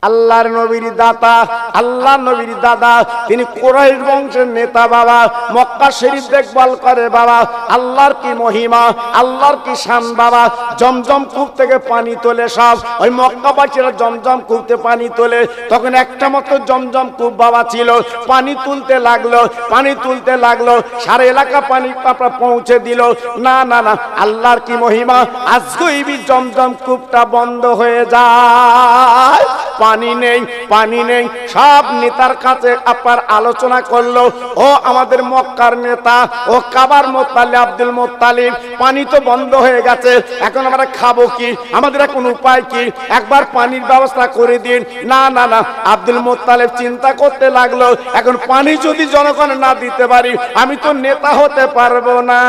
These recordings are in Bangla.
আল্লাহর নবীর দাতা, আল্লাহর নবীর দাদা, তিনি কুরাইশ বংশের নেতা বাবা। মক্কা শরীফ দেখভাল করে বাবা। আল্লাহর কি মহিমা, আল্লাহর কি শান বাবা। জমজম কূপ থেকে পানি তোলে সব, ওই মক্কাবাসীরা জমজম কূপতে পানি তোলে। তখন একটা মতো জমজম কূপ বাবা ছিল। পানি তুলতে লাগলো, পানি তুলতে লাগলো, সারা এলাকা পানি পাপড়া পৌঁছে দিল। না না না, আল্লাহর কি মহিমা, আজকেই জমজম কূপটা বন্ধ হয়ে যায়। পানি নেই, পানি নেই। সব নেতার কাছে আপনার আলোচনা করলো, ও আমাদের মক্কার নেতা, ও কাবার মোত্তালিব, আব্দুল মোত্তালিব, পানি তো বন্ধ হয়ে গেছে, এখন আমরা খাবো কি, আমাদের এখন উপায় কি, একবার পানির ব্যবস্থা করে দিন। না না না, আব্দুল মোত্তালিব চিন্তা করতে লাগলো, এখন পানি যদি জনগণ না দিতে পারি, আমি তো নেতা হতে পারবো না।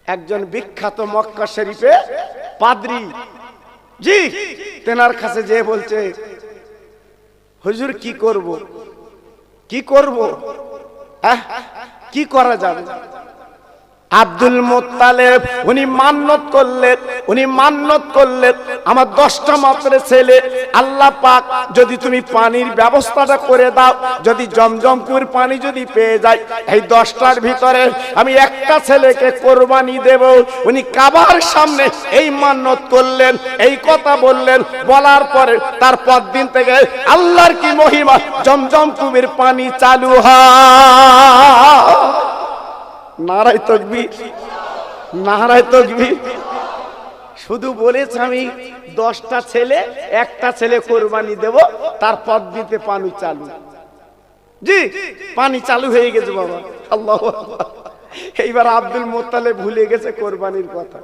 একজন বিখ্যাত মক্কা শরীফে পাদ্রী জি তেনার কাছে যে বলছে, হুজুর কি করব, কি করব, কি করা যাবে? আব্দুল মোত্তালেব উনি মান্নত করলেন, উনি মান্নত করলেন, আমার 10টা মাত্র ছেলে, আল্লাহ পাক যদি তুমি পানির ব্যবস্থাটা করে দাও, যদি জমজমপুর পানি যদি পেয়ে যায়, এই 10টার ভিতরে আমি একটা ছেলেকে কোরবানি দেব। উনি কাবার সামনে এই মান্নত করলেন, এই কথা বললেন। বলার পরে তার পরদিন থেকে আল্লাহর কি মহিমা, জমজমপুরের পানি চালু হয়। নারায়ে তাকবীর, নারায়ে তাকবীর। শুধু বলেছে আমি 10টা ছেলে, একটা ছেলে কোরবানি দেব, তারপর দিতে পানি চালু। জি পানি চালু হয়ে গেছে বাবা। আল্লাহু আকবার। এইবার আব্দুল মোত্তালেব ভুলে গেছে কোরবানির কথা।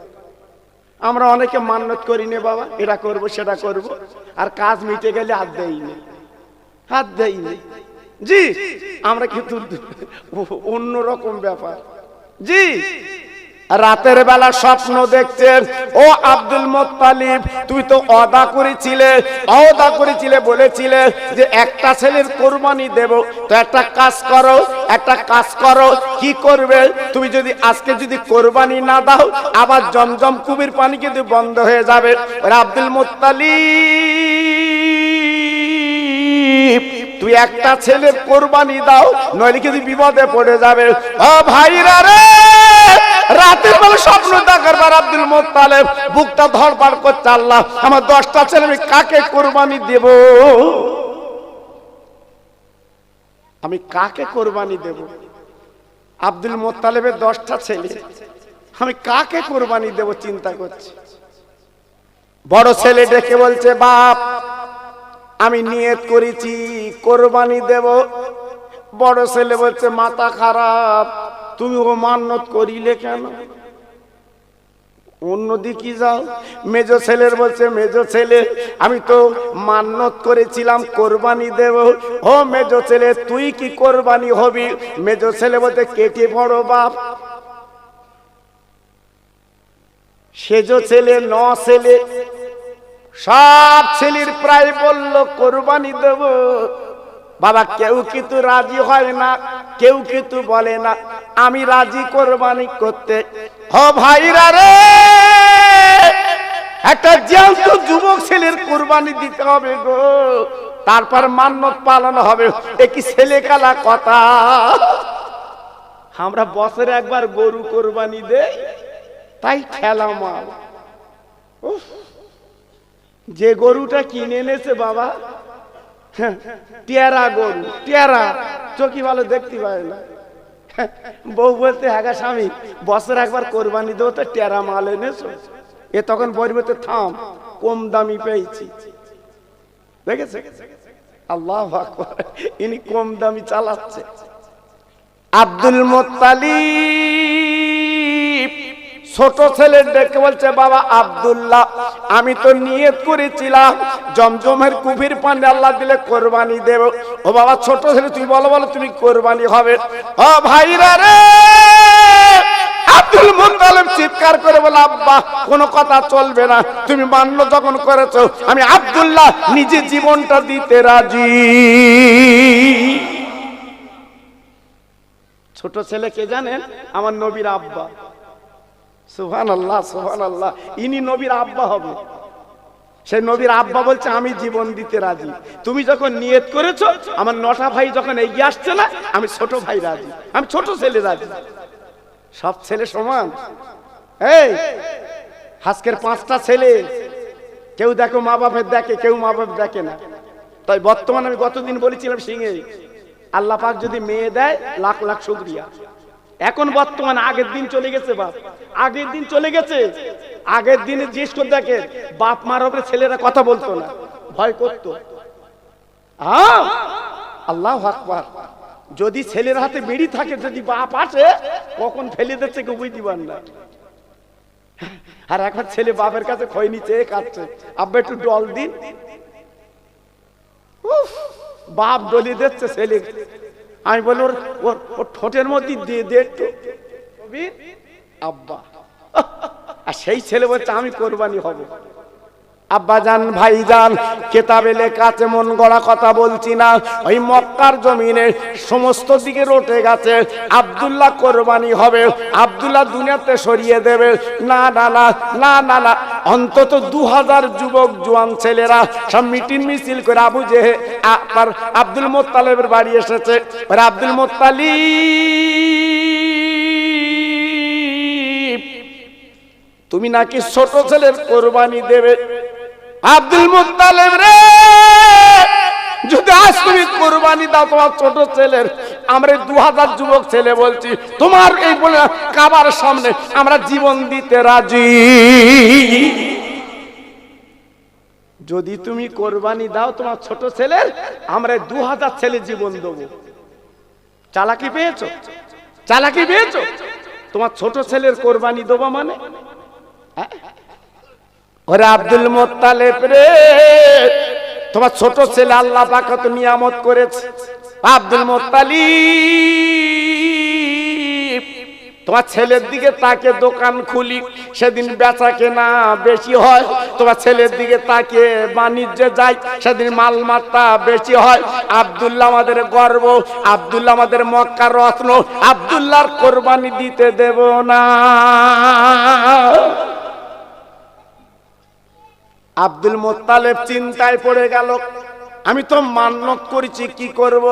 আমরা অনেকে মান্নত করি নে বাবা, এটা করব সেটা করব, আর কাজ মিটে গেলে হাত দেই না, হাত দেই না। জি আমরা কিন্তু অন্যরকম ব্যাপার। জি রাতের বেলা স্বপ্ন দেখছেন, ও আব্দুল মোত্তালিব, তুই তো ওয়াদা করেছিলে, ওয়াদা করেছিলে, বলেছিলে যে একটা ছেলের কোরবানি দেব। তো একটা কাজ করো, একটা কাজ করো। কি করবে? তুমি যদি আজকে যদি কোরবানি না দাও, আবার জমজম কূপের পানি কিন্তু বন্ধ হয়ে যাবে। আব্দুল মোত্তালিব, তুই একটা ছেলের কোরবানি দাও, নইলে কিন্তু বিপদে পড়ে যাবে। ও ভাইরা রে, রাতের বেলা স্বপ্ন দেখার পর আব্দুল মোত্তালেব বুকটা ধড়ফড় করছে, আল্লাহ আমার 10টা ছেলে, আমি কাকে কোরবানি দেব? আমি কাকে কোরবানি দেব? আব্দুল মোত্তালেবের 10টা ছেলে, আমি কাকে কোরবানি দেব চিন্তা করছি। বড় ছেলে ডেকে বলছে, বাপ আমি নিয়ত করেছি কোরবানি দেব। বড় ছেলে বলছে, মাথা খারাপ, তুমি ও মান্নত করিলে কেন? অন্যদিকে যাও। মেজো ছেলের বলছে, মেজো ছেলে আমি তো মান্নত করেছিলাম কোরবানি দেব। ও মেজো ছেলে তুই কি কোরবানি হবি? মেজো ছেলে বলতে, কেটে বড় বাপ। সেজো ছেলে 9 ছেলে, সব ছেলের প্রায় বলল কোরবানি দেব। বাবা কেউ কিন্তু রাজি হয় না, কেউ কিন্তু বলে না আমি রাজি কোরবানি করতে। ও ভাইরা রে, একটা জ্যান্ত যুবক ছেলের কোরবানি দিতে হবে গো, তারপর মান্নত পালন হবে। এ কি ছেলে কালা কথা? আমরা বছরে একবার গরু কোরবানি দেই, তাই খেলা মাল। যে গরুটা কিনে এনেছে বাবা, টেরা গরু, টেরা, চোখি ভালো দেখতে পায় না। বউ বলতে, হ্যাঁ স্বামী বছর একবার কোরবানি দেবো, তো টেরা মাল এনেছো। এ তখন বলবে, থাম কম দামি পেয়েছি। দেখেছে? আল্লাহু আকবার, ইনি কম দামি চালাচ্ছে। আব্দুল মোত্তালিব ছোট ছেলে ডেকে বলছে, বাবা আব্দুল্লাহ আমি তো নিয়ত করেছিলাম জমজমের কূপের পানি আল্লাহ দিলে কোরবানি দেব। ও বাবা ছোট ছেলে তুই বলো, বলো তুমি কোরবানি হবে। ও ভাইরা রে, আব্দুল মোত্তালিব চিৎকার করে বলে, আব্বা কোনো কথা চলবে না, তুমি মান্য যখন করেছো, আমি আব্দুল্লাহ নিজে জীবনটা দিতে রাজি। ছোট ছেলে কে জানেন? আমার নবীর আব্বা। সুবহানাল্লাহ, সুবহানাল্লাহ, ইনি নবীর আব্বা হবে। সেই নবীর আব্বা বলছে আমি জীবন দিতে রাজি। তুমি যখন নিয়ত করেছো, আমার 9টা ভাই যখন এগিয়ে আসছে না, আমি ছোট ভাই রাজি, আমি ছোট ছেলে রাজি। সব ছেলে সমান? এই আজকের 5টা ছেলে, কেউ দেখো মা বাপের দেখে, কেউ মা বাপ দেখে না। তাই বর্তমানে আমি গতদিন বলেছিলাম সিংহে আল্লাহ পাক যদি মেয়ে দেয় লাখ লাখ শুকরিয়া। এখন বর্তমানে, আগের দিন চলে গেছে বাপ, আগের দিন চলে গেছে। আগের দিনে জিজ্ঞেস করে দেখে বাপ মার উপরে ছেলেরা কথা বলতো না, ভয় করতো। আল্লাহু আকবার। যদি ছেলের হাতে বিড়ি থাকে, যদি বাপ আসে কখন ফেলে দিচ্ছে কেউ বুঝতে পারে না। আর একবার ছেলে বাপের কাছে খই নিচে কাটছে, আব্বা একটু ডল দিন, বাপ ডলি দিচ্ছে ছেলে। আমি বলি ওর ঠোঁটের মধ্যে দিয়ে দে একটু আব্বা। আর সেই ছেলে বলছে আমি কোরবানি হব। আব্বা জান, ভাই জান, কেতাবে লেখা আছে, মন গড়া কথা বলছি না। ওই মক্কার জমিনে সমস্ত দিকে রটে গেছে আব্দুল্লাহ কোরবানি হবে, আব্দুল্লাহ দুনিয়াতে সরিয়ে দেবে। না না না না না না, অন্তত 2000 যুবক জোয়ান ছেলেরা সব মিটিং মিছিল করে আব্দুল মোত্তালেবের বাড়ি এসেছে। আব্দুল মোত্তালিব, তুমি নাকি ছোট ছেলের কোরবানি দেবে। আব্দুল মুত্তালিব রে, যদি আজ তুমি কোরবানি দাও তোমার ছোট ছেলের, আমরা 2000 যুবক ছেলে বলছি তোমার এই বলে কাবার সামনে আমরা জীবন দিতে রাজি। যদি তুমি কোরবানি দাও তোমার ছোট ছেলের, আমরা 2000 ছেলে জীবন দেবো। চালাকি পেয়েছো? চালাকি পেয়েছো? তোমার ছোট ছেলের কোরবানি দেবো মানে? ওরে আব্দুল মুত্তালিব রে, তোমার ছোট ছেলে আল্লাহ পাক কত নিয়ামত করেছে। আব্দুল মুত্তালিব, তোমার ছেলের দিকে তাকে দোকান খুলি, সেদিন বেচা কেনা বেশি হয়। তোমার ছেলের দিকে তাকে বাণিজ্যে যাই, সেদিন মালমাত্রা বেশি হয়। আব্দুল্লাহ আমাদের গর্ব, আব্দুল্লাহ আমাদের মক্কার রত্ন, আব্দুল্লাহর কোরবানি দিতে দেব না। আব্দুল মুত্তালিব চিন্তায় পড়ে গেল, আমি তো মান্নত করেছি, কি করব?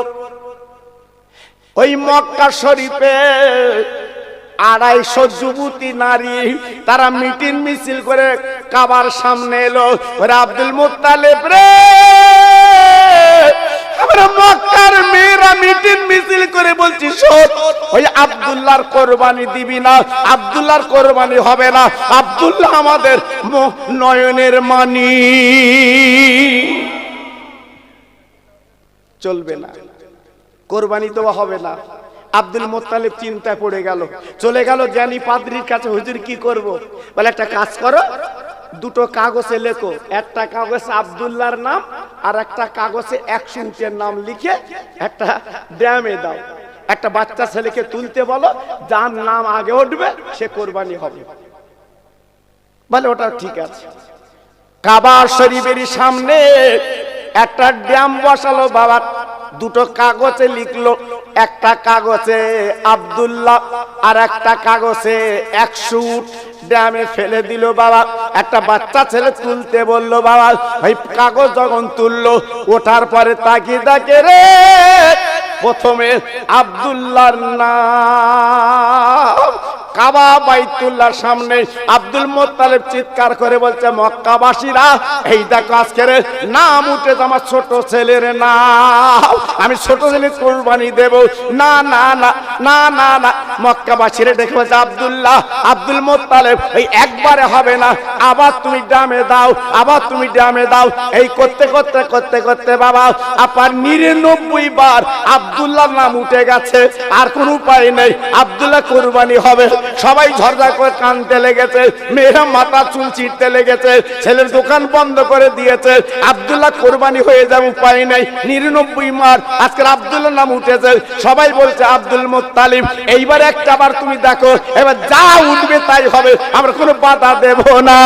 ওই মক্কা শরীফে 250 যুবতী নারী তারা মিটিং মিছিল করে কাবার সামনে এলো। ওরে আব্দুল মুত্তালিব রে, আমরা মক্কার মেয়েরা মিটিং মিছিল করে বলছি শোন, ওই আব্দুল্লাহর কোরবানি দিবি না, আব্দুল্লাহর কোরবানি হবে না, আব্দুল্লাহ আমাদের নয়নের মানি, চলবে না, কোরবানি দেওয়া হবে না। আব্দুল মুত্তালিব চিন্তায় পড়ে গেল, চলে গেল জ্ঞানী পাদ্রীর কাছে। হুজুর কি করব? বলে একটা কাজ করো, 2টো কাগজে লেখো, একটা কাগজে আব্দুল্লাহর নাম আর একটা কাগজে 100 উটের নাম লিখে একটা ড্যামে দাও। একটা বাচ্চা ছেলেকে তুলতে বলো, যার নাম আগে উঠবে সে কোরবানি হবে। বলে ওটা ঠিক আছে। কাবা শরীফের সামনে একটা ড্যাম বসালো বাবা, 2টো কাগজে লিখলো, একটা কাগজে আব্দুল্লাহ আর একটা কাগজে 100 উট ড্যামে ফেলে দিল বাবা। একটা বাচ্চা ছেলে তুলতে বললো বাবা, ওই কাগজ যখন তুললো, ওঠার পরে তাকিয়ে দেখে রে, প্রথমে আব্দুল্লাহর নাম। কাবা বাইতুল্লাহর সামনে আব্দুল মুত্তালিব চিৎকার করে বলছে, মক্কাবাসীরা এই দেখো আজকের নাম উঠে আমার ছোট ছেলের নাম, আমি ছোট ছেলের কোরবানি দেব না। না না না না না, মক্কাবাসীরা দেখে বলছে, আব্দুল্লাহ, আব্দুল মুত্তালিব, এই একবারে হবে না, আবার তুমি ড্যামে দাও, আবার তুমি ড্যামে দাও। এই করতে করতে করতে করতে বাবা আপনার 99 বার আব্দুল্লাহর নাম উঠে গেছে। আর কোন উপায় নেই, আব্দুল্লাহ কোরবানি হবে। সবাই ঝরঝর করে কাঁদতে লেগেছে, মেয়েরা মাথা চুল ছিঁড়তে লেগেছে, ছেলের দোকান বন্ধ করে দিয়েছে। আব্দুল্লাহ কোরবানি হয়ে যাবে, উপায় নেই। 99 মার আজকের আব্দুল্লাহর নাম উঠেছে। সবাই বলছে আব্দুল মুত্তালিব, এইবার একটা বার তুমি দেখো, এবার যা উঠবে তাই হবে, আমরা কোনো বাধা দেব না।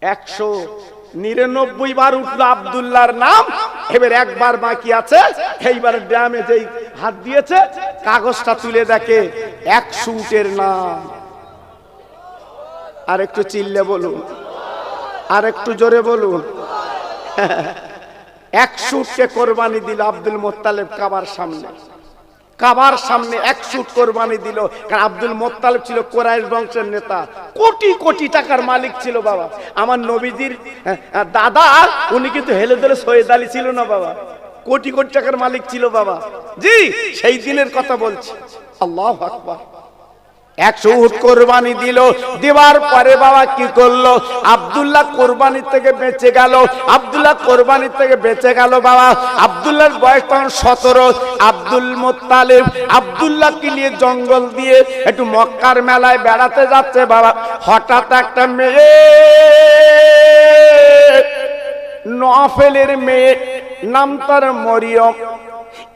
199 বার উঠলো আব্দুল্লাহর নাম। এবার একবার বাকি আছে, এইবার ড্যামে যেই হাত দিয়েছে, কাগজটা তুলে দেখে 100 উটের নাম। আর একটু চিল্লে বলুন, আর একটু জোরে বলুন। 100 উটকে কোরবানি দিল আব্দুল মোত্তালেব কাবার সামনে। কাবার সামনে 100 উট কোরবানি দিল, কারণ আব্দুল মোত্তালেব ছিল কুরাইশ বংশের নেতা, কোটি কোটি টাকার মালিক ছিল বাবা। আমার নবীজির দাদা উনি কিন্তু হেলে দলে সৈয়দ আলী ছিল না বাবা, কোটি কোটি টাকার মালিক ছিল বাবা। জি, সেই দিনের কথা বলছি। আল্লাহু আকবার। 100 উট কোরবানি দিল, দেওয়ার পরে বাবা কি করলো, আব্দুল্লাহ কোরবানি থেকে বেঁচে গেল। আব্দুল্লাহ কোরবানি থেকে বেঁচে গেল বাবা। আব্দুল্লাহর বয়স তখন 17। আব্দুল মোত্তালেব আব্দুল্লাহকে নিয়ে জঙ্গল দিয়ে একটু মক্কার মেলায় বেড়াতে যাচ্ছে বাবা। হঠাৎ একটা মেয়ে, নফেলের মেয়ে, নাম তার মরিয়ম।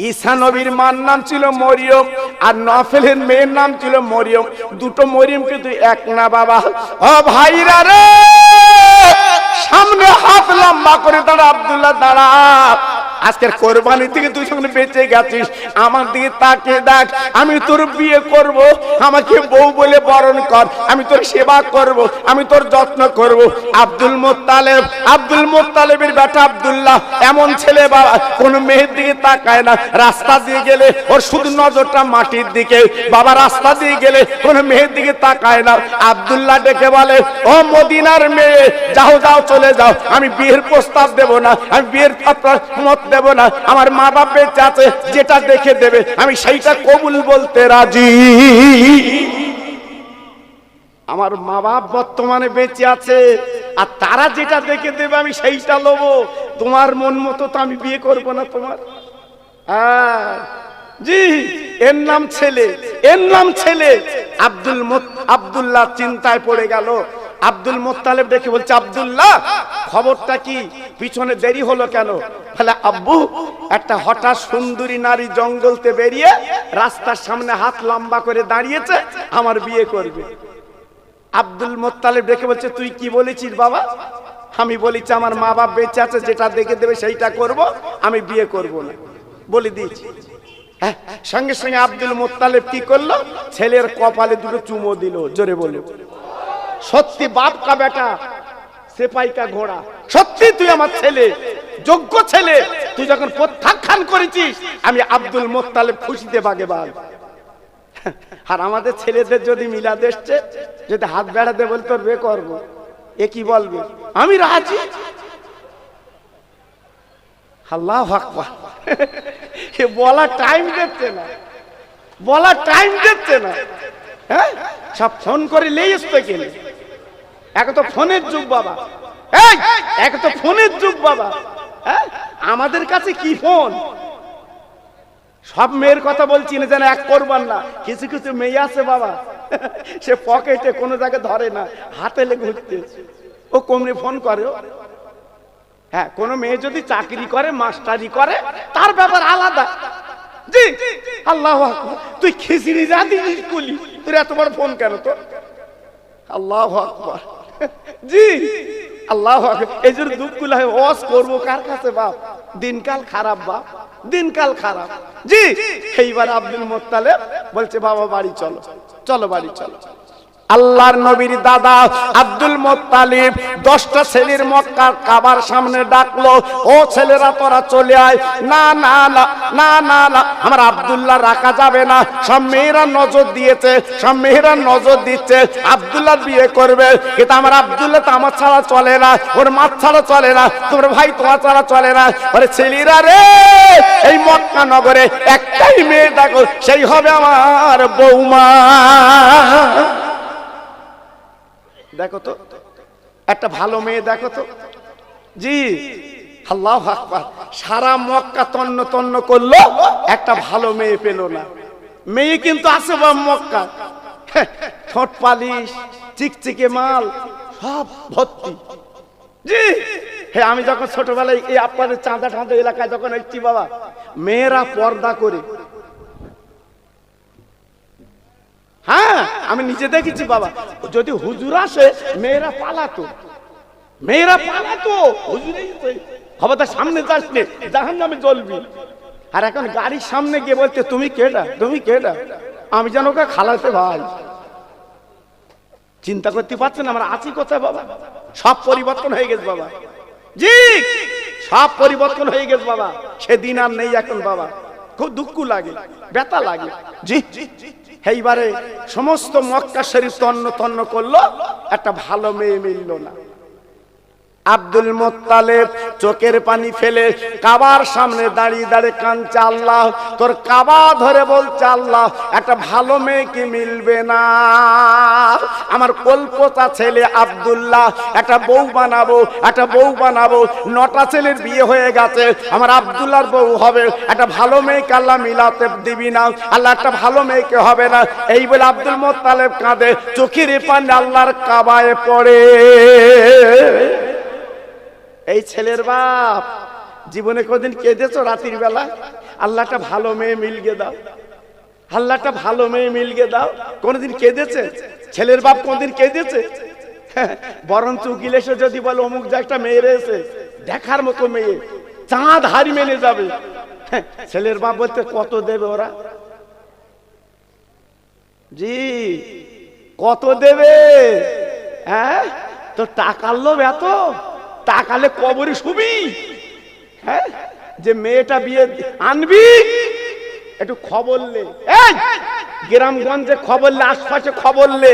ঈসা নবীর মার নাম ছিল মরিয়ম, আর নফেলের মেয়ের নাম ছিল মরিয়ম। দুটো মরিয়ম কিন্তু এক না বাবা। ও ভাইরা রে, সামনে হাত লম্বা করে দাঁড়া আব্দুল্লাহ, দাঁড়া। আজকের কোরবানি থেকে তুই যখন বেঁচে গেছিস, আমার দিকে তাকিয়ে দেখ। আমি তোর বিয়ে করব, আমাকে বউ বলে বরণ কর, আমি তোর সেবা করব, আমি তোর যত্ন করব। আব্দুল মোত্তালেব, আব্দুল মোত্তালেবের বেটা আব্দুল্লাহ এমন ছেলে বাবা, কোন মেয়ের দিকে তাকায় না। রাস্তা দিয়ে গেলে ওর শুধু নজরটা মাটির দিকে বাবা। রাস্তা দিয়ে গেলে কোন মেয়ের দিকে তাকায় না। আব্দুল্লাহ ডেকে বলে, ও মদিনার মেয়ে, যাও যাও চলে যাও, আমি বিয়ের প্রস্তাব দেব না, আমি বিয়ের মত দেব না। আমার মা বাপ বেঁচে আছে, যেটা দেখে দেবে আমি সেইটা কবুল বলতে রাজি। আমার মা বাপ বর্তমানে বেঁচে আছে, আর তারা যেটা দেখে দেবে আমি সেইটা লব। তোমার মন মতো তো আমি বিয়ে করব না তোমার। জি, এর নাম ছেলে, এর নাম ছেলে। আব্দুল্লাহ চিন্তায় পড়ে গেল। আব্দুল মোত্তালেব দেখে বলছে, আব্দুল্লাহ খবরটা কি, পিছনে দেরি হলো কেন? বলে, আব্বু একটা হঠাৎ সুন্দরী নারী জঙ্গলতে বেরিয়ে রাস্তার সামনে হাত লম্বা করে দাঁড়িয়েছে, আমার বিয়ে করবে। আব্দুল মোত্তালেব দেখে বলছে, তুই কি বলেছিস বাবা? আমি বলেছি আমার মা বাপ বেঁচে আছে, যেটা দেখে দেবে সেইটা করব, আমি বিয়ে করব না, বলে দিয়েছি। হ্যাঁ, সঙ্গে সঙ্গে আব্দুল মোত্তালেব কি করলো, ছেলের কপালে দুটো চুমো দিল। জোরে বলো, সত্যি বাপ কা বেটা সেপাই কা ঘোড়া, সত্যি তুই আমার ছেলে, যোগ্য ছেলে। তুই যখন প্রত্যাখ্যান করেছিস, আমি আব্দুল মোত্তালেব খুশিতে বাগে বাগ। আর আমাদের ছেলেদের যদি মিলাদ এসছে, যদি হাত বেড়াতে বল তোর বিয়ে করবো, এ কি বলবে, আমি রাজি। আল্লাহু আকবার। এ বলা টাইম দিচ্ছে না, বলা টাইম দিচ্ছে না। হ্যাঁ, সব ফোন করে লেই আসতে গেলে। এক তো ফোনের যুগ বাবা, এক তো ফোনের যুগ বাবা। হ্যাঁ, আমাদের কাছে কি ফোন। সব মেয়ের কথা বলছি না যেন এক করবার না, কিছু কিছু মেয়ে আছে বাবা, সে পকেটে কোনো জায়গায় ধরে না, হাতে লেগে ঘুরতে। ও কমনি ফোন করে। হ্যাঁ, কোন মেয়ে যদি চাকরি করে, মাস্টারি করে, তার ব্যাপার আলাদা। জি, আল্লাহু আকবার। তুই খিচড়ি যা দিস কুলি, তোর এত বড় ফোন কেন তোর? আল্লাহু আকবার। জি, আল্লাহু আকবার। এই জন্য দুঃখ লাগে, ওয়াজ করবো কার কাছে বাপ? দিনকাল খারাপ বাপ, দিনকাল খারাপ। জি, এইবার আব্দুল মোত্তালেব বলছে, বাবা বাড়ি চলো, চলো বাড়ি চলো। আল্লাহর নবীর দাদা আব্দুল মোত্তালিব 10টা ছেলের মক্কার কাবার সামনে ডাকলো, ও ছেলেরা তোরা চলে আয়। না না না না না না, আমার আব্দুল্লাহ রাখা যাবে না। সব মেয়েরা নজর দিয়েছে, সব মেয়েরা নজর দিচ্ছে, আব্দুল্লাহ বিয়ে করবে, কিন্তু আমার আব্দুল্লাহ তো আমার ছাড়া চলে না, ওর মা ছাড়া চলে না, তোমার ভাই তোমার ছাড়া চলে না। বলে, ছেলেরা রে, এই মক্কা নগরে একটাই মেয়ে দেখো, সেই হবে আমার বৌমা। দেখো তো, একটা ভালো মেয়ে দেখো তো। জি, আল্লাহু আকবার। সারা মক্কা তন্ন তন্ন করলো, একটা ভালো মেয়ে পেল না। মেয়ে কিন্তু আছে বা মক্কা, ঠোঁট পালিশ, চিকচিকে মাল, সব ভর্তি। জি, হ্যাঁ, আমি যখন ছোটবেলায় এই আপনাদের চাঁদা ঠাঁদা এলাকায় যখন এসেছি বাবা, মেয়েরা পর্দা করে। হ্যাঁ, আমি নিজে দেখেছি বাবা, যদি হুজুর আসে মেয়েরা পালাতো, মেয়েরা পালাতো। হুজুরেই হবে, তার সামনে যাস নে, জাহান্নামে জ্বলবি। আর এখন গাড়ির সামনে গিয়ে বলতে, তুমি কেডা, তুমি কেডা? আমি যেন ওকে খালাতে ভাই। চিন্তা করতে পারছেন আমরা আছি কোথায় বাবা? সব পরিবর্তন হয়ে গেছে বাবা। জি, সব পরিবর্তন হয়ে গেছে বাবা। সেদিন আর নেই এখন বাবা। খুব দুঃখ লাগে, ব্যথা লাগে। জি, এইবারে সমস্ত মক্কা শরীফ তন্ন তন্ন করলো, একটা ভালো মেয়ে মিলল না। আব্দুল মুত্তালিব চোখের পানি ফেলে কাবার সামনে দাঁড়িয়ে দাঁড়িয়ে কাঁদছে, আল্লাহ তোর কাবা ধরে বলছে, আল্লাহ একটা ভালো মেয়ে কি মিলবে না? আমার কল্পতা ছেলে আব্দুল্লাহ একটা বউ বানাবো, একটা বউ বানাবো। 9টা ছেলের বিয়ে হয়ে গেছে, আমার আব্দুল্লাহর বউ হবে। একটা ভালো মেয়েকে আল্লাহ মিলাতে দিবি না, আল্লাহ একটা ভালো মেয়েকে হবে না। এই বলে আব্দুল মুত্তালিব কাঁদে, চোখের পানি আল্লাহর কাবায় পড়ে। এই ছেলের বাপ জীবনে কোনদিন কেঁদেছো রাতের বেলা? আল্লাহটা ভালো মেয়ে মিলগে দাও, আল্লাহটা ভালো মেয়ে মিলগে দাও। কোনদিন কেঁদেছে ছেলের বাপ? কোনদিন কেঁদেছে? বরঞ্চ উকিল এসে যদি বলে অমুক যে একটা মেয়ে রয়েছে দেখার মতো মেয়ে, চাঁদ হারি মেনে যাবে, ছেলের বাপ বলতে কত দেবে ওরা? জি, কত দেবে? হ্যাঁ, তো টাকার লোভ এত? টাকালে কবরে শুবি? হ্যাঁ, যে মেয়েটা বিয়ে আনবি একটু খবর লে, গ্রামগঞ্জে খবর লে, আশপাশে খবর লে,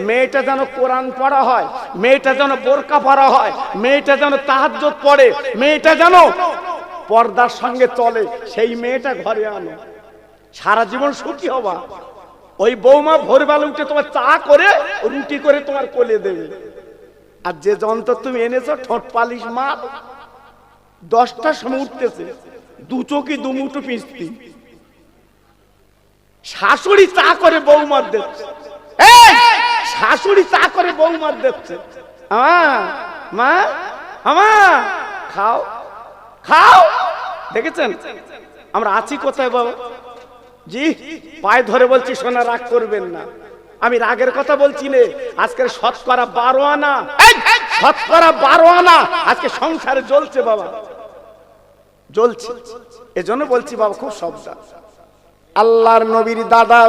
মেয়েটা যেন কোরআন পড়া হয়, মেয়েটা যেন বোরকা পড়া হয়, মেয়েটা যেন তাহাজ্জুদ পড়ে, মেয়েটা যেন পর্দার সঙ্গে চলে, সেই মেয়েটা ঘরে আনো। সারা জীবন সুখী হবা। ওই বৌমা ভোরবেলা উঠে তোমার চা করে রুটি করে তোমার কোলে দেবে। আর যে যন্ত্র তুমি এনেছো ঠোঁট পালিশ মাল, 10টার সময় উঠতেছে, দু চোখি দু মুঠো পিস্তি। শাশুড়ি চা করে বৌমার দিচ্ছে, শাশুড়ি চা করে বৌমার দিচ্ছে, মা আমা খাও খাও। দেখেছেন আমরা আছি কোথায় বাবা? জি, পায়ে ধরে বলছি সোনা, রাগ করবেন না। আমি রাগের কথা বলছি না। আজকের শতকরা 12 আনা, শতকরা 12 আনা আজকে সংসারে জ্বলছে বাবা, জ্বলছে। এজন্য বলছি বাবা খুব সাবধান। আল্লাহর নবীর দাদা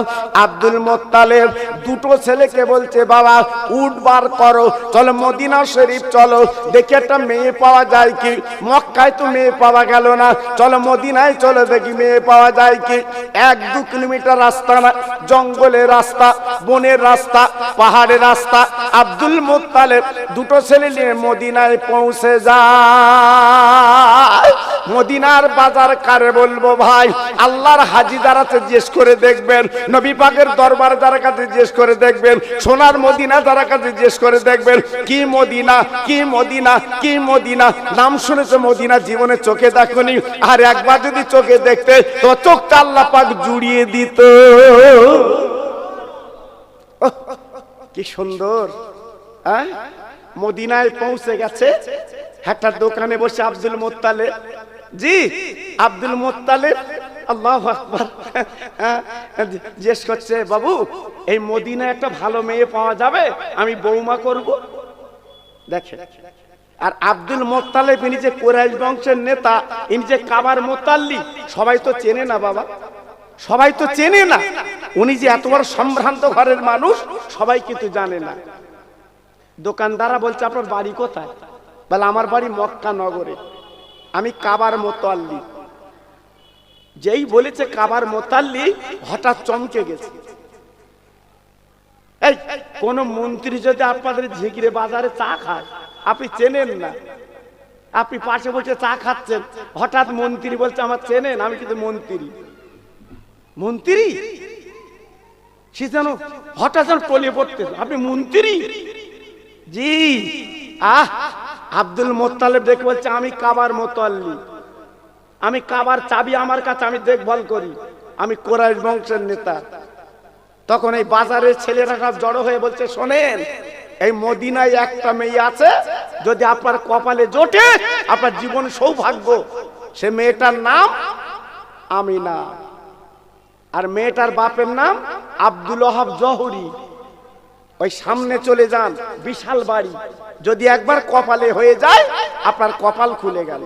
আব্দুল মুত্তালিব দুটো ছেলেকে বলছে, বাবা উট বার করো, চলো মদিনা শরীফ চলো, দেখি একটা মেয়ে পাওয়া যায় কি। মক্কায় তো মেয়ে পাওয়া গেল না, চলো মদিনায় চলো, দেখি মেয়ে পাওয়া যায় কি। 1-2 কিলোমিটার রাস্তা না, জঙ্গলের রাস্তা, বনের রাস্তা, পাহাড়ের রাস্তা। আব্দুল মুত্তালিব দুটো ছেলে নিয়ে মদিনায় পৌঁছে যায়। মদিনার বাজার কারে বলবো ভাই? আল্লাহর হাজি যারা জিজ্ঞেস করে দেখবেন, নবী পাকের দরবার যারা কাছে জিজ্ঞেস করে দেখবেন, সোনার মদিনা যারা কাছে জিজ্ঞেস করে দেখবেন, কি মদিনা, কি মদিনা, কি মদিনা। নাম শুনেছে মদিনা, জীবনে চোখে দেখনি, আর একবার যদি চোখে দেখতে তো চোখটা আল্লাহ পাক জুড়িয়ে দিত। কি সুন্দর। মদিনায় পৌঁছে গেছে, একটা দোকানে বসে আব্দুল মুত্তালিব, জি আব্দুল মুত্তালিব আল্লাহু আকবার জিজ্ঞেস করছে, বাবু এই মদিনায় একটা ভালো মেয়ে পাওয়া যাবে, আমি বৌমা করব? দেখে, আর আব্দুল মুত্তালিব ইনি যে কুরাইশ বংশের নেতা, ইনি যে কাবার মুতাল্লি, সবাই তো চেনে না বাবা, সবাই তো চেনে না। উনি যে এত বড় সম্ভ্রান্ত ঘরের মানুষ সবাই কিন্তু জানে না। দোকানদাররা বলছে, আপনার বাড়ি কোথায়? বলে আমার বাড়ি মক্কা নগরে, আমি কাবার মুতাল্লি। যেই বলেছে কাবার মুতাল্লি, হঠাৎ চমকে গেছে। এই কোন মন্ত্রী যদি আপনাদের ঝিগিরে বাজারে চা খায়, আপনি চেনেন না, আপনি পাশে বসে চা খাচ্ছেন, হঠাৎ মন্ত্রী বলছে আমার চেনেন, আমি কিন্তু মন্ত্রী। মন্ত্রী সে যেন হঠাৎ যেন টলিয়ে পড়তে, আপনি মন্ত্রী? জি। আব্দুল মুত্তালিব দেখে বলছে, আমি কাবার মুতাল্লি, আমি কাবার চাবি আমার কাছে, আমি দেখভাল করি, আমি কুরাইশ বংশের নেতা। তখন এই বাজারের ছেলেরা সব জড়ো হয়ে বলছে, শোনেন এই মদিনায় একটা মেয়ে আছে, যদি আপনার কপালে জোটে আপনার জীবন সৌভাগ্য। সে মেয়েটার নাম আমিনা, আর মেয়েটার বাপের নাম আব্দুল ওয়াহাব জহরি। ওই সামনে চলে যান, বিশাল বাড়ি, যদি একবার কপালে হয়ে যায় আপনার কপাল খুলে গেল।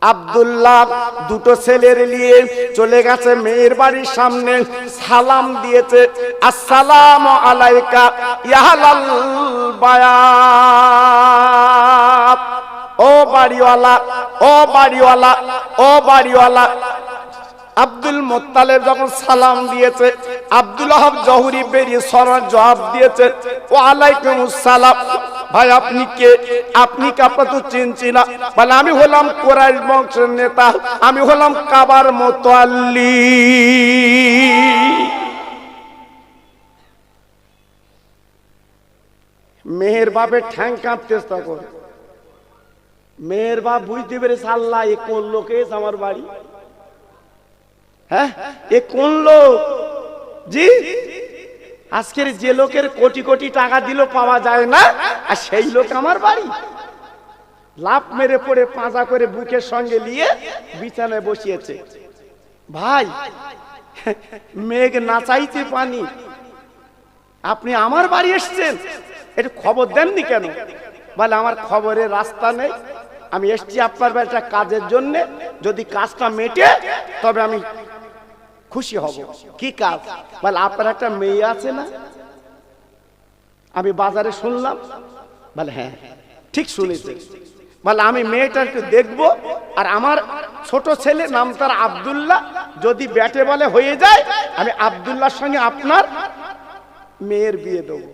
আব্দুল্লাহ দুটো ছেলের নিয়ে চলে গেছে মেয়ের বাড়ির সামনে, সালাম দিয়েছে, আসসালামু আলাইকা ইয়া আহলাল বায়াত। ও বাড়িওয়ালা, ও বাড়িওয়ালা, ও বাড়িওয়ালা। আব্দুল মুত্তালিব যখন সালাম দিয়েছে, আব্দুল ওয়াহাব জহুরি বেরিয়ে সরার জবাব দিয়েছে, ওয়া আলাইকুমুস সালাম। ভাই আপনি কে? আপনি কাপড় তো চিনছি না। বলে আমি হলাম কুরাইশ বংশের নেতা, আমি হলাম কাবার মুতাল্লি। মেয়ের বাপের ঠ্যাং কাঁপতে তখন। মেয়ের বাপ বুঝতে পেরেছে আল্লাহ এ কোন লোক এসে আমার বাড়ি, হ্যাঁ এ কোন লোক? জি আজকের যে লোকের কোটি কোটি টাকা দিল পাওয়া যায় না, আর সেই লোক আমার বাড়ি। লাফ মেরে পড়ে পাঁজা করে বুকের সঙ্গে নিয়ে বিছানায় বসিয়েছে। ভাই মেঘ না চাইতে পানি, আপনি আমার বাড়ি এসছেন, একটু খবর দেননি কেন? বলে আমার খবরের রাস্তা নেই, আমি এসছি আপনার বাড়িটা কাজের জন্য, যদি কাজটা মেটে তবে আমি খুশি হব। কি কাজ? বলে আপনার একটা মেয়ে আছে না, আমি বাজারে শুনলাম। বলে হ্যাঁ ঠিক শুনেছে। বলে আমি মেয়েটা একটু দেখবো, আর আমার ছোট ছেলে নাম তার আব্দুল্লাহ, যদি ব্যাটে বলে হয়ে যায় আমি আব্দুল্লাহর সঙ্গে আপনার মেয়ের বিয়ে দেবো।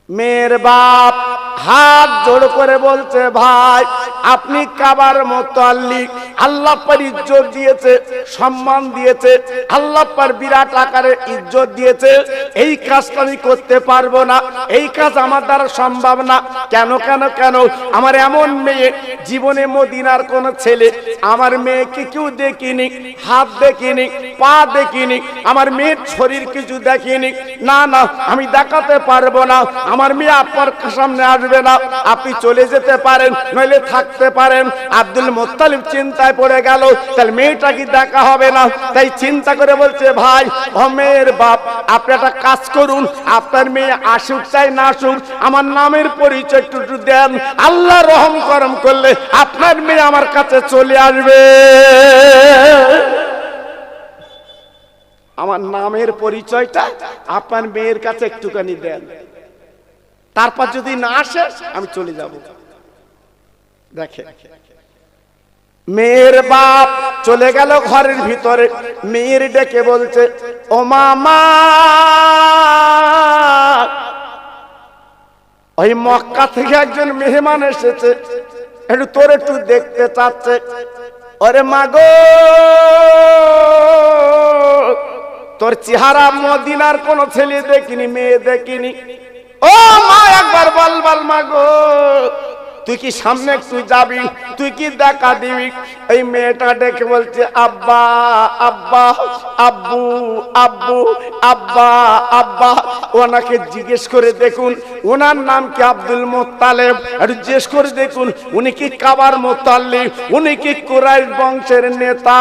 মেয়ের বাপ হাত জোড় করে বলছে, ভাই আপনি কাবার মুতাল্লি, আল্লাহ পার ইজ্জত দিয়েছে, সম্মান দিয়েছে, আল্লাহ পার বিরাট আকারে ইজ্জত দিয়েছে, এই কাজটা আমি করতে পারবো না, এই কাজ আমার দ্বারা সম্ভব না। কেন কেন কেন? আমার এমন মেয়ে, জীবনে মদিনার কোন ছেলে আমার মেয়েকে কেউ দেখিনি, হাত দেখিনি, পা দেখিনি, আমার মেয়ের শরীর কিছু দেখিনি। না না আমি দেখাতে পারবো না, আমার মেয়ে আপনার সামনে আসবে না, আপনি চলে যেতে পারেন নইলে থাকতে পারেন। আব্দুল মুত্তালিব চিন্তায় পড়ে গেল, তাহলে মেয়েটা কি দেখা হবে না? তাই চিন্তা করে বলছে, ভাই ও মেয়ের বাপ আপনি একটা কাজ করুন, আপনার মেয়ে আসুক চাই না আসুক, আমার নামের পরিচয় একটু দেন, আল্লাহ রহম করম করলে আপনার মেয়ে আমার কাছে চলে আসবে। আমার নামের পরিচয়টা আপনার মেয়ের কাছে একটুখানি দেন, তারপর যদি না আসে আমি চলে যাব। দেখে মেয়ের বাপ চলে গেল ঘরের ভিতরে, মেয়ের ডেকে বলছে, ও মামা ওই মক্কা থেকে একজন মেহমান এসেছে, একটু তোর একটু দেখতে চাচ্ছে। ওরে মাগো তোর চেহারা মদিনার কোন ছেলে দেখিনি, মেয়ে দেখিনি। ও মা একবার বল বল মাগো, তুই কি সামনে তুই যাবি, তুই কি দেখা দিবি? এই মেয়েটা ডেকে বলছে, আব্বা আব্বা, আব্বু আব্বু, আব্বা আব্বা। ওনাকে জিজ্ঞেস করে দেখুন ওনার নাম কি আব্দুল মুত্তালিব, আর জিজ্ঞেস করে দেখুন উনি কি কাবার মুতাল্লি, উনি কি কুরাইশ বংশের নেতা।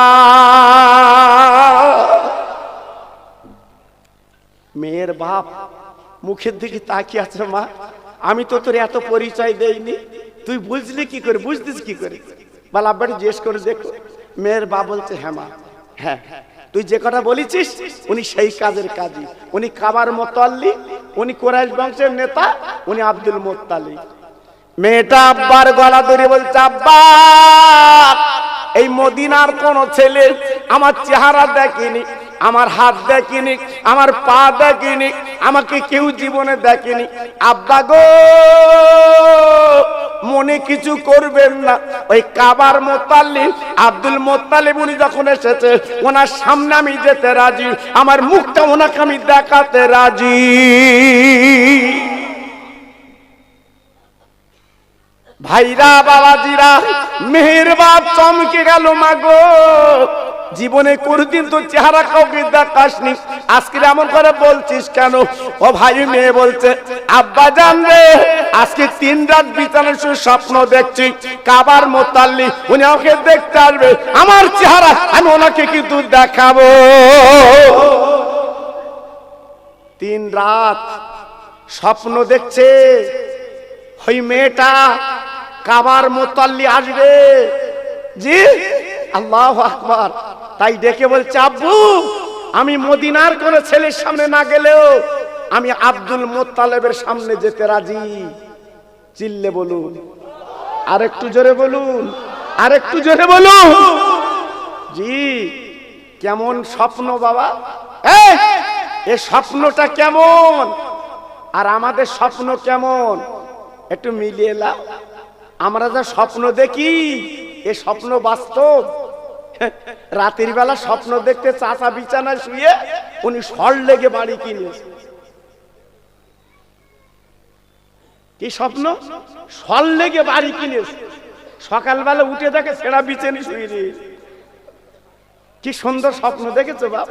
মেয়ের বাপ মুখের দিকে তাকিয়ে আছে, মা আমি তো তোর এত পরিচয় দেইনি, তুই বুঝলি কি করে, বুঝতিস কি করে? বল আব্বাটি জিজ্ঞেস করে দেখো। মেয়ের বাপ বলছে, হ্যাঁ মা, হ্যাঁ তুই যে কথা বলেছিস উনি সেই কাজের কাজী, উনি কাবার মুতাল্লি, উনি কুরাইশ বংশের নেতা, উনি আব্দুল মুত্তালিব। মেয়েটা আব্বার গলা ধরে বলছে, আব্বা এই মদিনার কোন ছেলে আমার চেহারা দেখেনি, আমার হাত দেখিনি, আমার পা দেখিনি, আমাকে কেউ জীবনে দেখেনি। আব্বা গো মনে কিছু করবেন না, ওই কাবার মুতাল্লি আব্দুল মুত্তালিব উনি যখন এসেছে ওনার সামনে আমি যেতে রাজি, আমার মুখটা ওনাকে আমি দেখাতে রাজি। ভাইরা বাবাজিরা, মেহের বাপ চমকে গেল, মাগো জীবনে কোনদিন তো চেহারা কাউকে দেখাসনি, আজকে এমন করে বলছিস কেন? ও ভাই মেয়ে বলছে, আব্বা জান রে আজকে 3 রাত বিছানায় শুয়ে স্বপ্ন দেখছি কাবার মুতাল্লি উনি আমাকে দেখতে আসবে, আমার চেহারা আমি ওনাকে কিন্তু দেখাবো। 3 রাত স্বপ্ন দেখছে ওই মেয়েটা কাবার মুতাল্লি আসবে, জি, আল্লাহু আকবার। তাই ডেকে বলছে, আব্বু আমি মদিনার কোন ছেলের সামনে না গেলেও আমি আব্দুল মুত্তালিবের সামনে যেতে রাজি। চিল্লে বলুন, আরেকটু জোরে বলুন, আরেকটু জোরে বলুন। জি, কেমন স্বপ্ন বাবা, এই স্বপ্নটা কেমন আর আমাদের স্বপ্ন কেমন একটু মিলিয়ে নাও। আমরা যা স্বপ্ন দেখি এ স্বপ্ন বাস্তব। রাতের বেলা স্বপ্ন দেখতে চাচা বিছানায় শুয়ে উনি সর লেগে বাড়ি কিনেছে। কি স্বপ্ন? সর লেগে বাড়ি কিনেছে। সকালবেলা উঠে দেখে ছেঁড়া বিছানি শুয়ে রয়েছে। কি সুন্দর স্বপ্ন দেখেছো বাপ।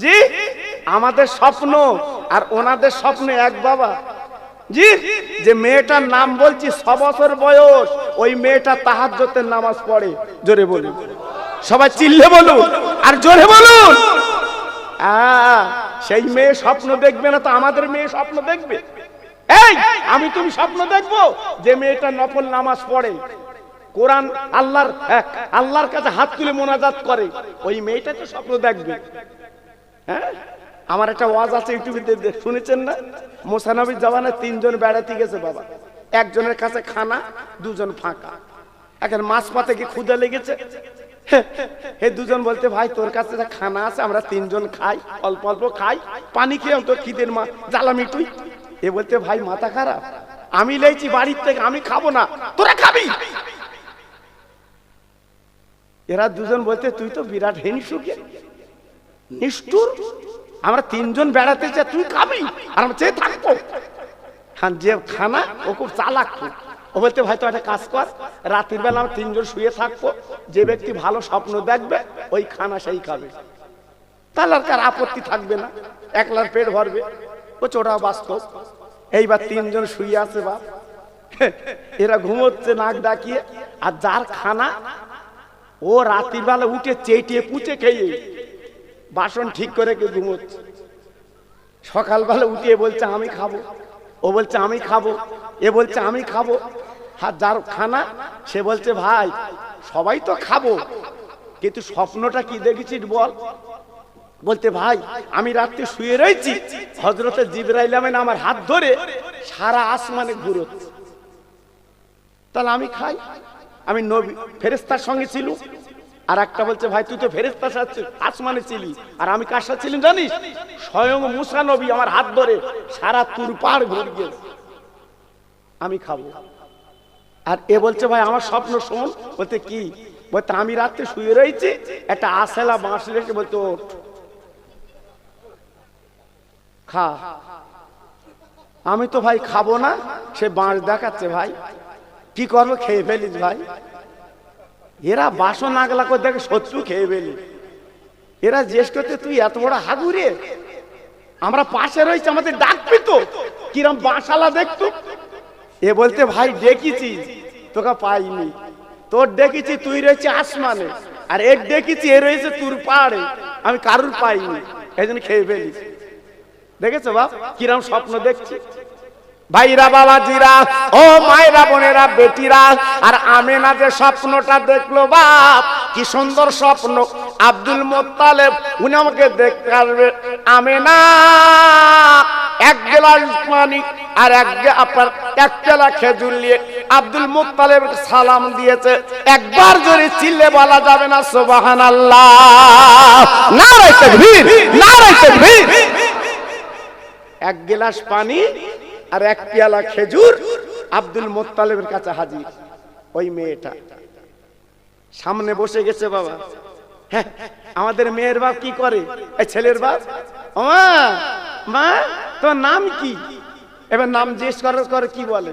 জি, আমাদের স্বপ্ন আর ওনাদের স্বপ্ন এক বাবা। জি, যে মেয়েটার নাম বলছি 6 বছর বয়স, ওই মেয়েটা তাহাজ্জুদের নামাজ পড়ে। জোরে বলুন, সবাই চিল্লে বলুন আর জোরে বলুন। সেই মেয়ে স্বপ্ন দেখবে না তো আমাদের মেয়ে স্বপ্ন দেখবে? এই আমি তুমি স্বপ্ন দেখবো যে মেয়েটা নফল নামাজ পড়ে, কোরআন আল্লাহর কাছে হাত তুলে মোনাজাত করে, ওই মেয়েটা তো স্বপ্ন দেখবে। হ্যাঁ, আমার একটা ওয়াজ আছে ইউটিউবে, শুনেছেন না? মুসা নবীর জামানায় 3 জন বেড়াতে গেছে বাবা। একজনের কাছে খানা, 2 জন ফাঁকা। এখন মাছ পাতে কি ক্ষুধা লেগেছে, এই 2 জন বলতে, ভাই তোর কাছে খানা আছে, আমরা 3 জন খাই, অল্প অল্প খাই, পানি খেয়ে তো খিদের মা জ্বালা মিটুই। এ বলতে, ভাই মাথা খারাপ, আমি লেইছি বাড়ির থেকে, আমি খাবো না, তোরা খাবি। এরা 2 জন বলতে, তুই তো বিরাট হিংসুকে নিষ্ঠুর, আমরা 3 জন বেড়াতে চাই, তুই খাবি আর আমরা চেয়ে থাকবো। যে খানা ও খুব চালাক, ও বলতে, ভাই তো একটা কাজ কর, রাতের বেলা আমরা 3 জন শুয়ে থাকবো, যে ব্যক্তি ভালো স্বপ্ন দেখবে ওই খানা সেই খাবে, তাহলে আর কার আপত্তি থাকবে না, একলার পেট ভরবে। ও চোটা বাস্তব। এইবার 3 জন শুয়ে আছে বাপ, এরা ঘুমোচ্ছে নাক ডাকিয়ে, আর যার খানা ও রাতের বেলা উঠে চেটিয়ে পুচে খেয়ে বাসন ঠিক করে কে ঘুমোচ্ছে। সকালবেলা উঠিয়ে বলছে আমি খাবো, ও বলছে আমি খাবো, এ বলছে আমি খাবো। আর যার খানা সে বলছে, ভাই সবাই তো খাবো, কিন্তু স্বপ্নটা কি দেখেছিস বল? বলতে, ভাই আমি রাত্রে শুয়ে রয়েছি, হযরতে জিবরাইল আমিন আমার হাত ধরে সারা আসমানে ঘুরোচ্ছে, তাহলে আমি খাই, আমি নবী ফেরেশতার সঙ্গে ছিল। আর একটা বলছে, ভাই তুই তো ফেরেশতার সাথে আসমানে ছিলি, আর আমি কার সাথে ছিলাম জানিস? স্বয়ং মুসা নবী আমার হাত ধরে সারা তুর পাড় ঘুরে গেছে, আমি খাবো। আর এ বলছে, ভাই আমার স্বপ্ন শোন। বলতে, কি? বলতে, আমি রাতে শুয়ে রয়েছি, একটা আশেলা বাঁশ রেখে বলতে, ওঠ খা। আমি তো ভাই খাবো না, সে বাঁশ দেখাচ্ছে, ভাই কি করবো, খেয়ে ফেলিস ভাই। এরা বাসন আগলা করে দেখে শত্রু খেয়ে ফেলি। এরা জিজ্ঞেস করতে, তুই এত বড় হাগুরে, আমরা পাশে রয়েছি, আমাদের ডাকবি তো, কিরম বাঁশালা দেখতো। এ বলতে, ভাই ডেকেছি তোকে পাইনি, তোর ডেকেছি তুই রয়েছে আসমানে, আর এর ডেকেছি এ রয়েছে তুর পাহাড়ে, আমি কারুর পাইনি, এই জন্য খেয়ে ফেলিস। দেখেছো বাপ কিরম স্বপ্ন দেখছি? ভাইরা বাবাজিরা, ও মায়েরা বোনেরা বেটিরা, আর আমেনা যে স্বপ্নটা দেখলো বাপ, কি সুন্দর স্বপ্ন। আব্দুল মুত্তালিব উনি আমাকে দেখতে আসবে, আমেনা 1 গ্লাস পানি আর এক পেলা খেজুর নিয়ে আব্দুল মুত্তালিব সালাম দিয়েছে। একবার জোরে চিল্লে বলা যাবে না সুবহানাল্লাহ? নারে তাকবীর, নারে তাকবীর। 1 গ্লাস পানি আর 1 পেয়ালা খেজুর আব্দুল মুত্তালিবের কাছে হাজির। ওই মেয়েটা সামনে বসে গেছে বাবা। হ্যাঁ, আমাদের মেয়ের বাপ কি করে? এই ছেলের বাপ, মা মা তোর নাম কি? এবার নাম জিজ্ঞেস করার করে কি বলে,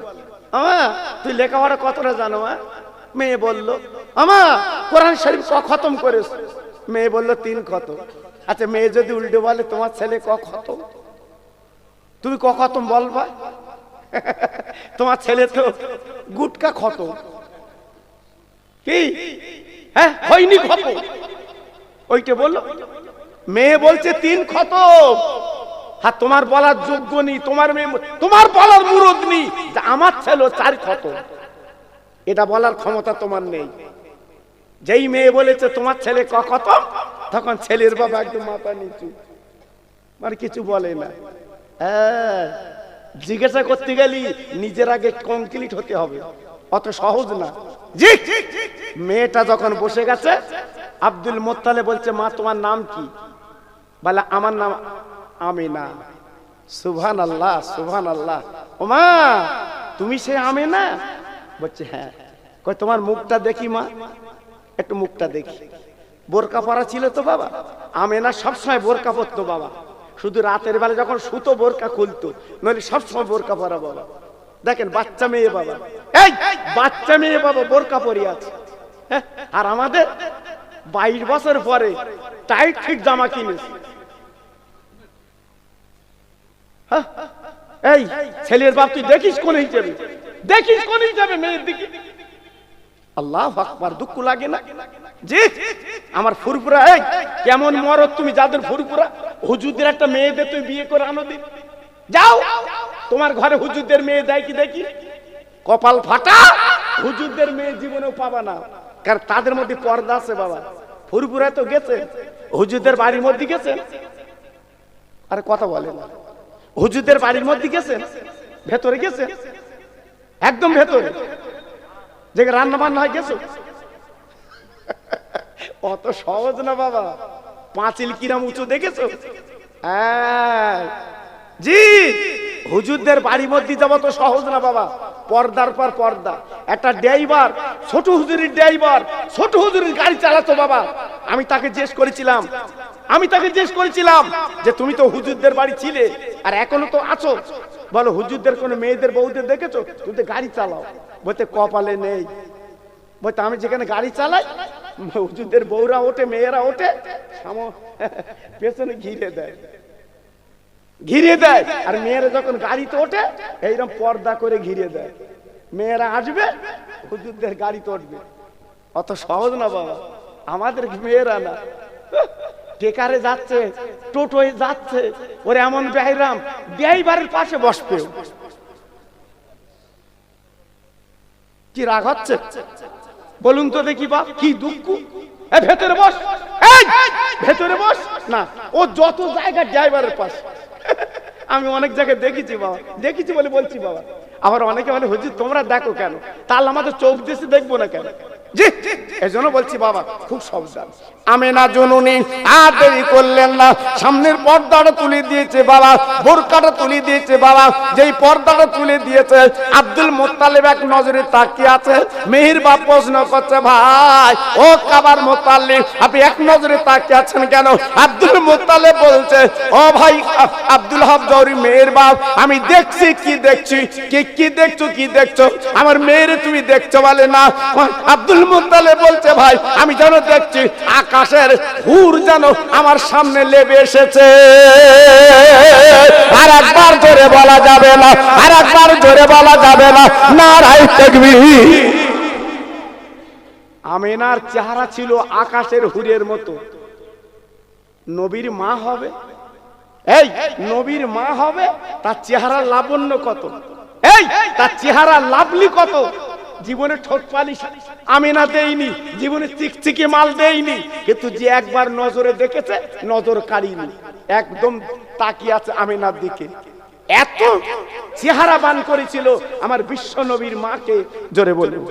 মা তুই লেখাপড়া কতটা জানো? মা মেয়ে বলল, আমা কোরআন শরীফ ক খতম করেছ? মেয়ে বলল 3 খতম। আচ্ছা মেয়ে যদি উল্টো বলে তোমার ছেলে ক খতম, তুমি ক খতম বলবা? তোমার ছেলে তো গুটকা খতম। কি? হ্যাঁ হয়নি খতম, ওইটা বললো। মেয়ে বলছে 3 খতম। হ্যাঁ তোমার বলার যোগ্য নেই, তোমার মেয়ে, তোমার বলার মুরদ নেই যে আমার ছেলে 4 খতম, এটা বলার ক্ষমতা তোমার নেই। যেই মেয়ে বলেছে তোমার ছেলে কত, তখন ছেলের বাবা একদম মাথা নিচু, মানে কিছু বলে না। জিজ্ঞাসা করতে গেলি নিজের আগে কমপ্লিট হতে হবে, অত সহজ না। জি, মেয়েটা যখন বসে গেছে, আব্দুল মোত্তালেব বলছে মা তোমার নাম কি? বলে আমার নাম আমিনা। সুবহানাল্লাহ সুবহানাল্লাহ। ও মা তুমি সে আমিনা? বলছে হ্যাঁ। কই তোমার মুখটা দেখি মা, একটু মুখটা দেখি। বোরকা পরা ছিল তো বাবা? আমিনা সবসময় বোরকা পরতো বাবা, শুধু রাতের বেলা যখন শুতো বোরকা খুলতো, নইলে সবসময় বোরকা পরা বাবা। দেখেন বাচ্চা মেয়ে বাবা, এই বাচ্চা মেয়ে বাবা বোরকা পরে আছে। আর আমাদের 22 বছর পরে টাইট ঠিক জামা কিনেছে। এই ছেলের বাপ তুই দেখিস কোন হিসেবে, দেখিস কোন হিসেবে মেয়ের দিকে। আল্লাহু আকবার, দুঃখ লাগে না? জি, আমার ফুরফুরা, এই কেমন মরদ তুমি যাদের ফুরফুরা, হুজুরদের একটা মেয়েদের তুমি বিয়ে করে আনো দিন। যাও তোমার ঘরে হুজুরদের মেয়ে দেয় কি দেখি, কপাল ফাটা। হুজুরদের মেয়ে জীবনেও পাবা না, কারণ তাদের মধ্যে পর্দা আছে বাবা। ফুরফুরা তো গেছে হুজুরদের বাড়ির মধ্যে গেছে, আরে কথা বলে না, হুজুরদের বাড়ির মধ্যে গেছে, ভেতরে গেছে, একদম ভেতরে যে রান্না বান্না হয় গেছো। অত সহজ না বাবা, পাঁচিল কিরাম উঁচু দেখেছো? জি, হুজুরদের বাড়ির মধ্যে যাওয়া তো সহজ না বাবা, পর্দার পর পর্দা। একটা ড্রাইভার, ছোট হুজুরের ড্রাইভার, ছোট হুজুরের গাড়ি চালাতো বাবা। আমি তাকে জিজ্ঞেস করেছিলাম যে তুমি তো হুজুরদের বাড়ি ছিলে আর এখনো তো আছো, বলো হুজুরদের কোন মেয়েদের বউদের দেখেছো? তুমি তো গাড়ি চালাও। বলতে কপালে নেই। বলতে আমি যেখানে গাড়ি চালাই হুজুরদের বউরা ওঠে, মেয়েরা ওঠে, পেছনে ঘিরে দেয়, আর মেয়েরা যখন গাড়িতে ওঠে এইরকম পর্দা করে ঘিরে দেয়। মেয়েরা আসবে, হুজুরদের গাড়িতে উঠবে। অত সহজ না বাবা, আমাদের মেয়েরা না। টেকারে যাচ্ছে, টোটোয় যাচ্ছে, ওরে এমন বেহরাম, ড্রাইভারের পাশে বসবে। কি রাগ হচ্ছে বলুন তো দেখি বাপ, কি দুঃখ। ভেতরে বস, ভেতরে বস না, ও যত জায়গা ড্রাইভারের পাশে। আমি অনেক জায়গায় দেখেছি বাবা, দেখেছি বলে বলছি বাবা। আবার অনেকে বলে হুজুর তোমরা দেখো কেন, তাহলে আমাদের চোখ দেশে দেখবো না কেন? জি, এজন্য বলছি বাবা খুব সাবধান। আমিনা জননী আর দেরি করলেন না, সামনের পর্দাটা তুলে দিয়েছে বাবা, বোরকাটা তুলে দিয়েছে বাবা। যেই পর্দাটা তুলে দিয়েছে, আব্দুল মোত্তালেব এক নজরে তাকিয়ে আছে। মেহের বাপ প্রশ্ন করছে ভাই ও কাবার মোত্তালেব, আপনি এক নজরে তাকিয়ে আছেন কেন? আব্দুল মোত্তালেব বলছে ও ভাই আব্দুল হক জৌহরী মেহের বাপ, আমি দেখছি। কি দেখছি? কি দেখছো? আমার মেয়েরে তুমি দেখছো? বলে না। আব্দুল মোত্তালেব বলছে ভাই আমি যেন দেখছি আকাশের হুর যেন আমার সামনে লেবে এসেছে। আর একবার জোরে বলা যাবে না, আর একবার জোরে বলা যাবে না, নারায়ে তাকবীর। আমিনার চেহারা ছিল আকাশের হুরের মতো। নবীর মা হবে, এই নবীর মা হবে, তার চেহারা লাবণ্য কত, এই তার চেহারা লাভলি কত। জীবনে ঠোঁট পালিশ আমিনা দেয়নি, জীবনে চিকচিকে মাল দেয়নি, কিন্তু যে একবার নজরে দেখেছে নজর কাড়িনি, একদম তাকিয়ে আছে আমিনার দিকে। এত চেহারা বান করেছিল আমার বিশ্ব নবীর মাকে। জোরে বলুন।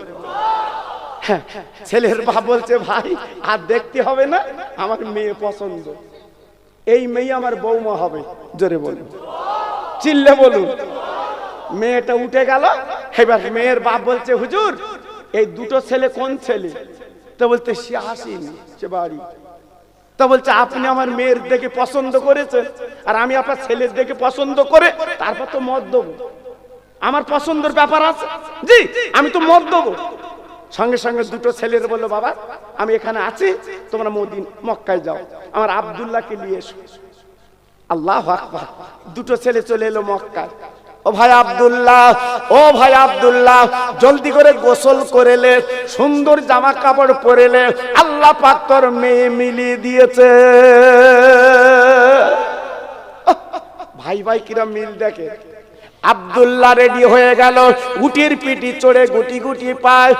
হ্যাঁ, ছেলের বাপ বলছে ভাই আর দেখতে হবে না, আমার মেয়ে পছন্দ, এই মেয়ে আমার বৌমা হবে। জোরে বলুন, চিল্লে বলুন। মেয়েটা উঠে গেল। এবার মেয়ের বাপ বলছে হুজুর এই দুটো ছেলে কোন ছেলে? তো বলতে সে আসেনি, সে বাড়ি। তো বলছে আপনি আমার মেয়ের দেখে পছন্দ করেছেন, আর আমি আপনার ছেলের দেখে পছন্দ করে তারপর তো মত দেবো, আমার পছন্দের ব্যাপার আছে। জি, আমি তো মত দেবো। সঙ্গে সঙ্গে দুটো ছেলের বললো বাবা আমি এখানে আছি, তোমরা মক্কায় যাও, আমার আব্দুল্লাহকে নিয়ে এসো। আল্লাহু আকবার। দুটো ছেলে চলে এলো মক্কায়। ও ভাই আব্দুল্লাহ জলদি করে গোসল করেলে, সুন্দর জামা কাপড় পরেলে, আল্লাহ পাক তোর মেয়ে মিলিয়ে দিয়েছে। ভাই কিরা মিল দেখে। আব্দুল্লাহ রেডি হয়ে গেল, উটির পিঠি চড়ে গুটি গুটি পায়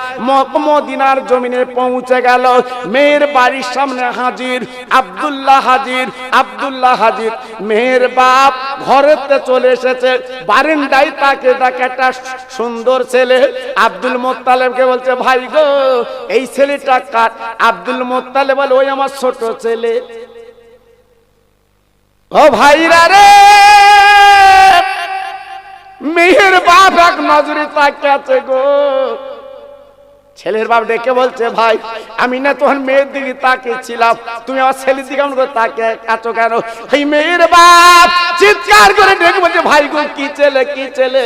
মদিনার জমিনে পৌঁছে গেল। মেয়ের বাড়ির সামনে হাজির আব্দুল্লাহ, হাজির আব্দুল্লাহ, হাজির। মেয়ের বাপ ঘরেতে চলে এসেছে, বারান্দায় তাকে দেখে একটা সুন্দর ছেলে। আব্দুল মোত্তালেবকে বলছে, ভাই গো এই ছেলেটা কার? আব্দুল মোত্তালেব বলে, ওই আমার ছোট ছেলে। ও ভাইরা রে, মেয়ের বাপ এক নজরে তাকিয়ে আছে গো। ছেলের বাপ ডেকে বলছে, ভাই আমি না তোমার মেয়ের দিকে তাকিয়েছিলাম, তুমি আমার ছেলের দিকে কেমন করে তাকিয়ে আছো কেন? এই মেয়ের বাপ চিৎকার করে ডেকে বলছে, ভাই গো কি ছেলে, কি ছেলে?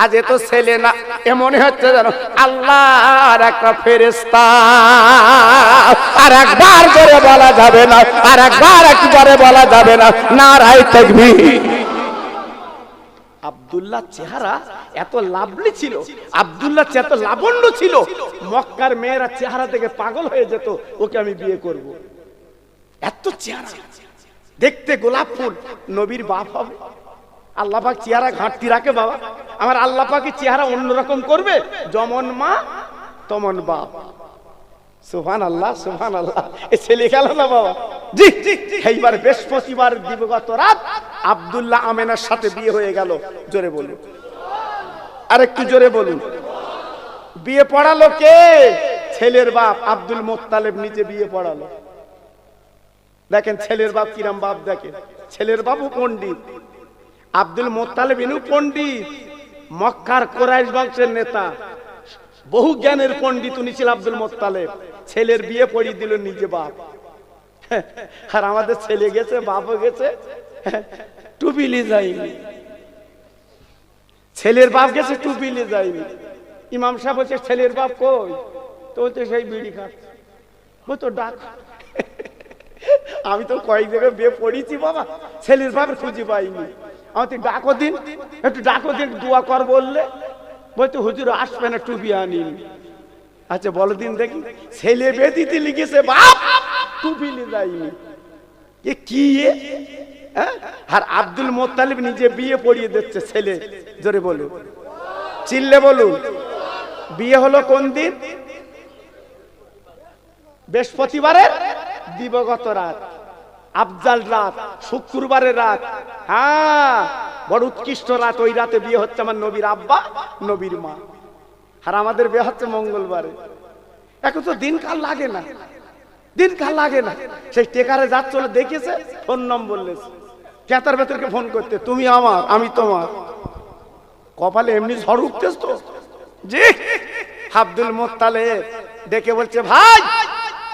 আজ এ তো ছেলে না, এ মনে হচ্ছে জানো আল্লাহর একটা ফেরেশতা। আর একবার জোরে বলা যাবে না, আর একবার একবারে বলা যাবে না, নারায়ে তাকবীর। আব্দুল্লাহ চেহারা এত লাভলি ছিল, আব্দুল্লাহ এত লাবণ্য ছিল, মক্কার মেয়েরা চেহারা দেখে পাগল হয়ে যেত, ওকে আমি বিয়ে করব। এত চেহারা দেখতে গোলাপ ফুল, নবীর বাপ হবে। আল্লাহ পাক চেহারা ঘাটতি রাখে বাবা, আমার আল্লাহ পাকের চেহারা অন্যরকম করবে, যেমন মা তেমন বাপ। সুবহানাল্লাহ, সুবহানাল্লাহ। এ ছেলে গেল না বাবা। জি, এইবার বৃহস্পতিবার দিবগত রাত আব্দুল্লাহ আমেনার সাথে বিয়ে হয়ে গেল। জোরে বলুন, আর একটু জোরে বলুন। বিয়ে পড়ালো কে? ছেলের বাপ আব্দুল মোত্তালেব নিজে বিয়ে পড়ালো। দেখেন ছেলের বাপ কিরাম বাপ, দেখেন ছেলের বাপও পণ্ডিত, আব্দুল মোত্তালেব ইনু পণ্ডিত, মক্কার কুরাইশ বংশের নেতা, বহু জ্ঞানের পণ্ডিত উনি ছিল আব্দুল মোত্তালেব। ছেলের বিয়ে পড়িয়ে দিল নিজে বাপ। আর আমাদের ছেলে গেছে, বাপও গেছে, টুপিলে যায়নি। ছেলের বাপ গেছে, টুপিলে যায়নি। ইমাম সাহেব বলছে, ছেলের বাপ কই? তো বলছে, সেই বিড়ি খাচ্ছে। তো ডাক। আমি তো কয়েক জায়গায় বিয়ে পড়িয়েছি বাবা, ছেলের বাপের খুঁজে পাইনি। আমাকে ডাকো দিন, একটু ডাকো দিন, দোয়া কর বললে। বলতো হুজুর আসবে না, টুপি আনিনি। আচ্ছা বলো দিন দেখি। ছেলে বেদিতে লিখেছে বাপ, টুপি লে যায়নি। এ কি? আর আব্দুল মোত্তালিব নিজে বিয়ে পড়িয়ে দিচ্ছে ছেলে। জোরে বলুন, চিল্লে বলুন। বিয়ে হলো কোন দিন? বৃহস্পতিবারের দিবগত রাত, আফজাল রাত, শুক্রবারের রাত। হ্যাঁ, বড় উৎকৃষ্ট রাত। ওই রাতে বিয়ে হচ্ছে আমার নবীর আব্বা, নবীর মা। আর আমাদের বিয়ে হচ্ছে মঙ্গলবারে। এখন তো দিনকাল লাগে না, দিনকাল লাগে না। সেই টেকারে যাচ্ছিল, দেখেছে, ফোন নম্বর বললেছে, কেতার ভেতরকে ফোন করতে, তুমি আমার, আমি তোমার। কপালে এমনি ঝড় উঠতেছ তো। জি, আব্দুল মোত্তালেব ডেকে বলছে, ভাই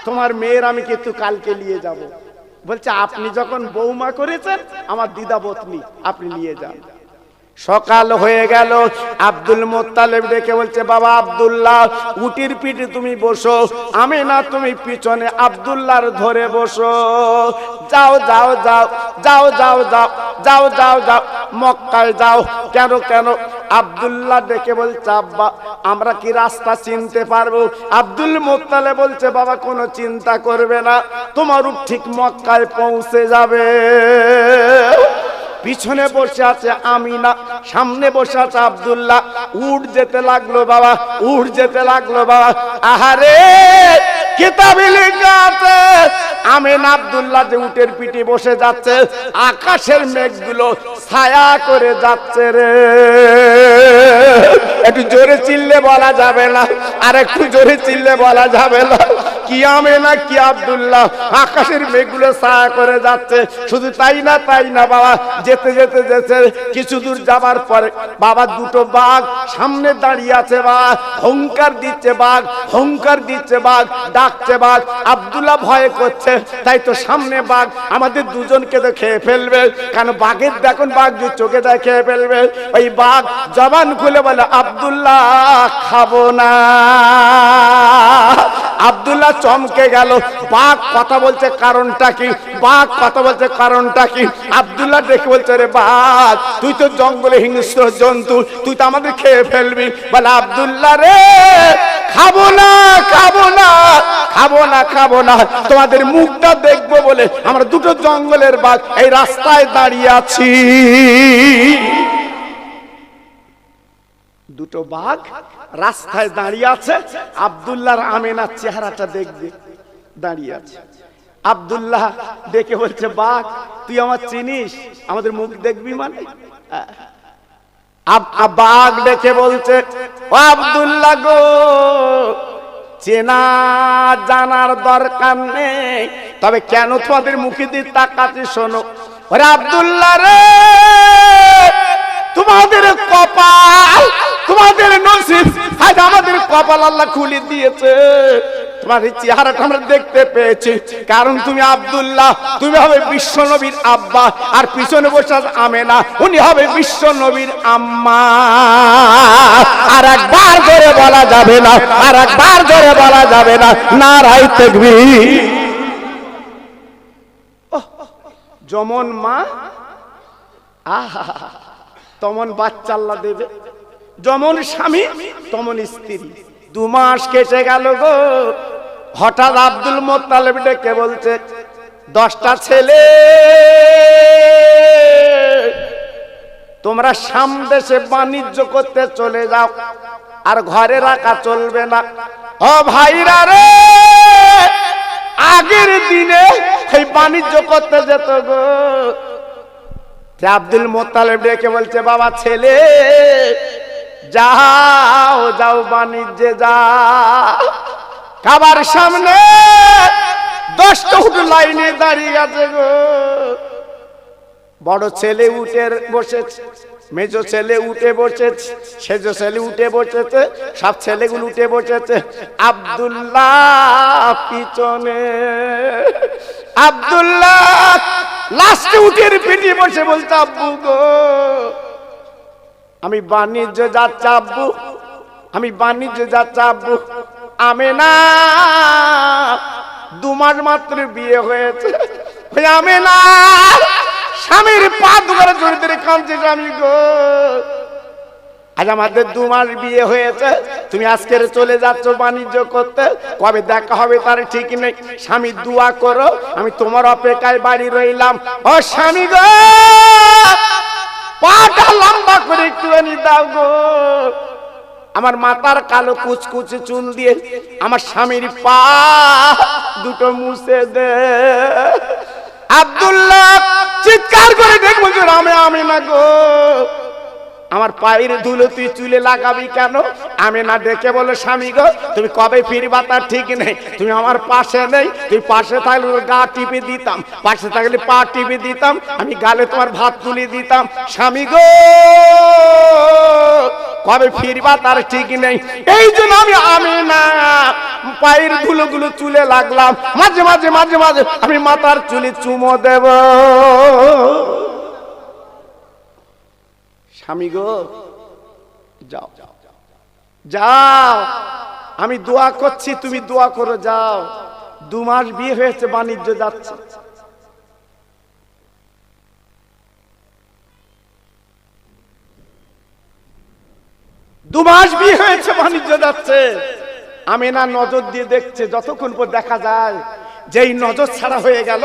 তোমার মেয়ের আমি কিন্তু কালকে নিয়ে যাব। বলছে, আপনি যখন বৌমা করেছেন আমার দিদা পত্নী, আপনি নিয়ে যান। সকাল হয়ে গেল, আব্দুল মোত্তালেব ডেকে বলছে, বাবা আব্দুল্লাহ উটির পিঠে তুমি বসো, আমিনা তুমি পিছনে আব্দুল্লাহর ধরে বসো। যাও যাও যাও যাও যাও যাও যাও যাও যাও, মক্কায় যাও। কেন কেন? আব্দুল্লাহ ডেকে বলছে, আব্বা আমরা কি রাস্তা চিনতে পারবো? আব্দুল মোত্তালেব বলছে, বাবা কোনো চিন্তা করবে না, তোমার উট ঠিক মক্কায় পৌঁছে যাবে। পিছনে বসে আছে আমিনা, সামনে বসে আছে আব্দুল্লাহ। উঠ যেতে লাগলো বাবা, উঠ যেতে লাগলো বাবা। আহারে, কিতাবে লেখা আছে আমিনা আব্দুল্লাহ যে উটের পিঠে বসে যাচ্ছে, আকাশের মেঘগুলো ছায়া করে যাচ্ছে রে। একটু জোরে চিল্লে বলা যাবে না, আর একটু জোরে চিল্লে বলা যাবে না। কি আমিনা, কি আব্দুল্লাহ, আকাশের মেঘগুলো ছায়া করে যাচ্ছে। শুধু তাই না, তাই না বাবা, যেতে যেতে যেতে কিছু দূর যাবার পরে বাবা দুটো বাঘ সামনে দাঁড়িয়ে আছে। বাবা হুঙ্কার দিচ্ছে, বাঘ হুঙ্কার দিচ্ছে, বাঘ ডাকছে, বাঘ। আব্দুল্লাহ ভয় করছে, তাই তো সামনে বাঘ, আমাদের দুজনকে তো খেয়ে ফেলবে। কারণ বাঘের দেখুন, বাঘ যে চোখে দেয় খেয়ে ফেলবে। ওই বাঘ জবান খুলে বলে, আব্দুল্লাহ খাবো না। আব্দুল্লাহ চমকে গেল। বাঘ কথা বলছে, কারণটা কি? বাঘ কথা বলছে, কারণটা কি? আব্দুল্লাহ দেখে বলছে, রে বাঘ তুই তো জঙ্গলে হিংস্র জন্তু, তুই তো আমাদের খেয়ে ফেলবি। বলে, আব্দুল্লাহ রে খাবো না, খাবো না, খাবো না, খাবো না, তোমাদের মুখটা দেখবো বলে আমরা দুটো জঙ্গলের বাঘ এই রাস্তায় দাঁড়িয়ে আছি। দুটো বাঘ রাস্তায় দাঁড়িয়ে আছে, আব্দুল্লাহর আমেনার চেহারাটা দেখবে, দাঁড়িয়ে আছে। আব্দুল্লাহ দেখে বলছে, বাঘ তুই আমার চিনিস, আমাদের মুখ দেখবি মানে? বাঘ দেখে বলছে, ও আব্দুল্লাহ গো, চেনা জানার দরকার নেই, তবে কেন তোমাদের মুখে দিয়ে তাকাতে শোনো। ওরে আব্দুল্লাহ রে, তোমাদের কপাল, তোমাদের নসিব, আজ আমাদের কপাল আল্লাহ খুলে দিয়েছে। তোমার এই চেহারাটা আমরা দেখতে পেয়েছি, কারণ তুমি আব্দুল্লাহ, তুমি হবে বিশ্ব নবীর আব্বা, আর পিছনে বসে আছে আমেনা, উনি হবে বিশ্ব নবীর আম্মা। আর একবার জোরে বলা যাবে না, আর একবার জোরে বলা যাবে না, নারায়ে তাকবীর। যেমন মা আহা তমন বাচ্চা আল্লাহ দেবে, যেমন স্বামী তেমন স্ত্রী। 2 মাস কেটে গেল গো, হঠাৎ আব্দুল মোত্তালেব ডেকে বলছে, 10টা ছেলে তোমরা শাম দেশে বাণিজ্য করতে চলে যাও, আর ঘরে রাখা চলবে না। ও ভাইরা রে, আগের দিনে এই বাণিজ্য করতে যেত গো। আব্দুল মোত্তালেব ডেকে বলছে, বাবা ছেলে যাও যাও বাণিজ্যে যাও। খাবার সামনে 10টা উট লাইনে দাঁড়িয়ে গেছে গো। বড় ছেলে উঠে বসেছে, মেজো ছেলে উঠে বসেছে, সেজো ছেলে উঠে বসেছে, সব ছেলেগুলো উঠে বসেছে। আব্দুল্লাহ পিছনে, আব্দুল্লাহ লাস্টে উঠে পিঠে বসে বলছে, আব্বু গো আমি বাণিজ্য যাচ্ছি আব্বু, আমি বাণিজ্য যাচ্ছি আব্বু। আমেনা 2 মাস মাত্র বিয়ে হয়েছে, আমেনা স্বামীর পা ধরে জড়িয়ে ধরে কাঁদছে, স্বামী গো আজ আমাদের 2 মাস বিয়ে হয়েছে, তুমি আজকে চলে যাচ্ছ বাণিজ্য করতে, কবে দেখা হবে তার ঠিক নেই। স্বামী দোয়া করো, আমি তোমার অপেক্ষায় বাড়ি রইলাম। ও স্বামী গো, পাটা লম্বা করে একটুখানি দাও গো, আমার মাথার কালো কুচকুচে চুল দিয়ে আমার স্বামীর পা দুটো মুছে দে। আব্দুল্লাহ চিৎকার করে দেখ বলছো, আমি না গো, আমার পায়ের ধুলো তুই চুলে লাগাবি কেন? আমেনা ডেকে বলো, স্বামী গো তুমি কবে ফিরবা তার ঠিক নেই, তুমি আমার পাশে নেই, তুই পাশে থাকলে গা টিপে দিতাম, পাশে থাকলে পা টিপে দিতাম, আমি গালে তোমার ভাত তুলে দিতাম। স্বামী গো কবে ফিরবা তার ঠিক নেই, এই জন্য আমি আমেনা পায়ের ধুলোগুলো চুলে লাগলাম, মাঝে মাঝে মাঝে মাঝে আমি মাথার চুলে চুমো দেব। স্বামী গো যাও যাও, আমি দোয়া করছি, তুমি দোয়া করো, যাও। 2 মাস বিয়ে হয়েছে, বাণিজ্য যাচ্ছে। দু মাস বিয়ে হয়েছে, বাণিজ্য যাচ্ছে। আমেনা নজর দিয়ে দেখছে, যতক্ষণ পর দেখা যায় যেই নজর ছাড়া হয়ে গেল,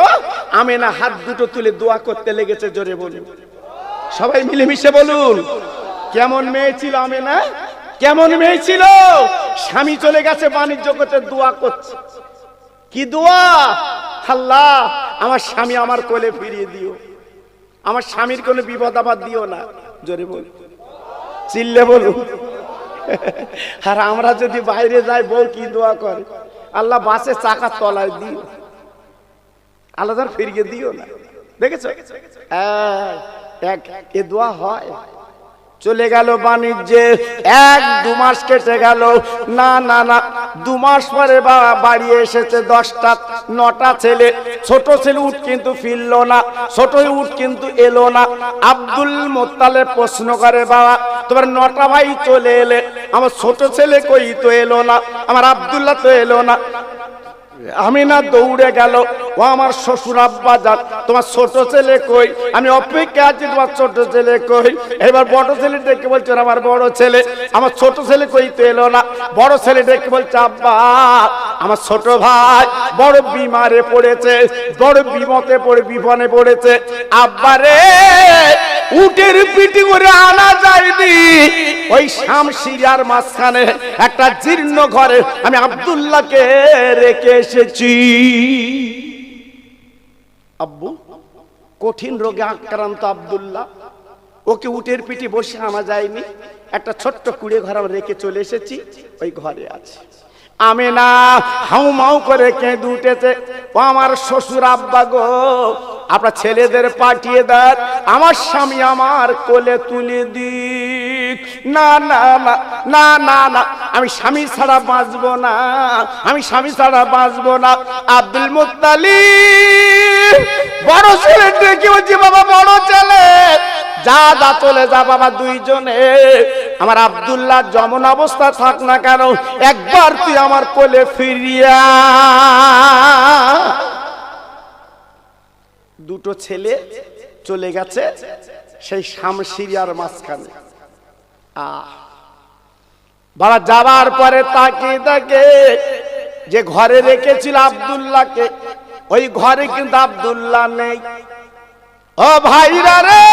আমেনা হাত দুটো তুলে দোয়া করতে লেগেছে। জোরে বলুন, সবাই মিলেমিশে বলুন, কেমন মেয়ে ছিল আমেনা, কেমন মেয়ে ছিল। স্বামী চলে গেছে বাণিজ্য করতে, দোয়া করছে। কি দোয়া? আল্লাহ আমার স্বামী আমার কোলে ফিরিয়ে দিও, আমার স্বামীর কোনো বিপদ আপদ দিও না। জোরে বল, চিল্লে বলুন। আর আমরা যদি বাইরে যাই, বউ কি দোয়া করে, আল্লাহ বাসে চাকার তলায় দিও, আল্লাহ ফিরিয়ে দিও না। দেখেছো, এ দোয়া হয়। চলে গেল বাণিজ্যে, 1-2 মাস কেটে গেল। না না না, 2 মাস পরে বাবা বাড়ি এসেছে 10টা 9টা ছেলে। ছোট ছেলে উঠ কিন্তু ফিরল না, ছোট উঠ কিন্তু এলো না। আব্দুল মোত্তালেব প্রশ্ন করে, বাবা তোমার 9টা ভাই চলে এলে, আমার ছোট ছেলে কই তো এলো না, আমার আব্দুল্লাহ তো এলো না। আমিনা দৌড়ে গেল, ও আমার শ্বশুর আব্বা যান, তোমার ছোট ছেলে কই? আমি অপেক্ষা আছি, তোমার ছোট ছেলে কই? এবার বড় ছেলে ডেকে বলছে আমার বড় ছেলে, আমার ছোট ছেলে কই তো এলো না। বড় ছেলে ডেকে বলছে আব্বা আমার ছোট ভাই বড় বিমারে পড়েছে, বড় বিপদে পড়ে বিপনে পড়েছে। আব্বা রে উটের পিঠে করে আনা যায়নি, ওই শামশিরার মাঝখানে একটা জীর্ণ ঘরে আমি আব্দুল্লাহকে রেখে এসেছি। আব্বু কঠিন রোগে আক্রান্ত আব্দুল্লাহ, ওকে উটের পিঠে বসে আনা যায়নি, একটা ছোট্ট কুড়ে ঘর রেখে চলে এসেছি, ওই ঘরে আছে। আমেনা হাউমাউ করে কেঁদে উঠেছে, ও আমার শ্বশুর আব্বা গো, আপনার ছেলেদের পাঠিয়ে দেন, আমার স্বামী আমার কোলে তুলে দিক। না না না না না না, আমি স্বামী ছাড়া বাঁচবো না, আমি স্বামী ছাড়া বাঁচবো না। আব্দুল মুত্তালিব বড় ছেলে ডেকে বলছে বাবা বড় ছেলে যা যা চলে যা বাবা, দুইজনে আমার আব্দুল্লাহ যেমন অবস্থা থাক না কেন একবার তুই আমার কোলে ফিরিয়া। দুটো ছেলে চলে গেছে সেই শামশিরার মাঝখানে। বাবা যাবার পরে তাকিয়ে দেখে যে ঘরে রেখেছিল আব্দুল্লাহকে, ওই ঘরে কিন্তু আব্দুল্লাহ নেই। ও ভাইরা রে,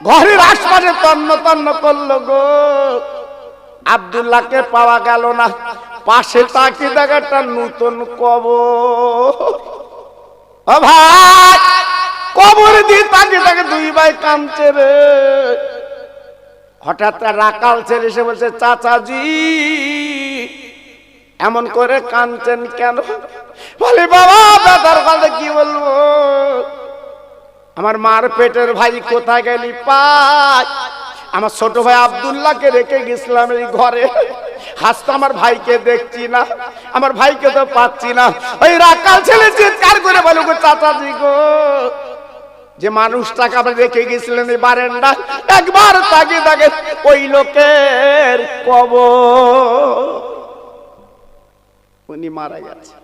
ঘরের আশপাশে তন্ন তন্ন করলো গো, আব্দুল্লাহকে পাওয়া গেল না। পাশে তাকিয়ে দেখা একটা নতুন কবর। ও ভাই কবর দিয়ে তাকিয়ে তাকে দুই ভাই কাঁদছে রে। হঠাৎ রাকাল ছেলে এসে বলছে চাচাজি এমন করে কাঁদছেন কেন? বলে বাবা বেটার কথা কি বলবো, আমার মার পেটের ভাই কোথায় গেলি পাই, আমার ছোট ভাই আব্দুল্লাহকে রেখে গেছিলাম এই ঘরে, হাসতো আমার ভাইকে দেখছি না, আমার ভাইকে তো পাচ্ছি না। ওই রাকাল ছেলে চিৎকার করে বলো গো চাচাজি গো, যে মানুষটাকে আপনি রেখে গেছিলেন এই বারান্দা, একবার তাকিয়ে দেখেন ওই লোকের কবর, উনি মারা গেছে,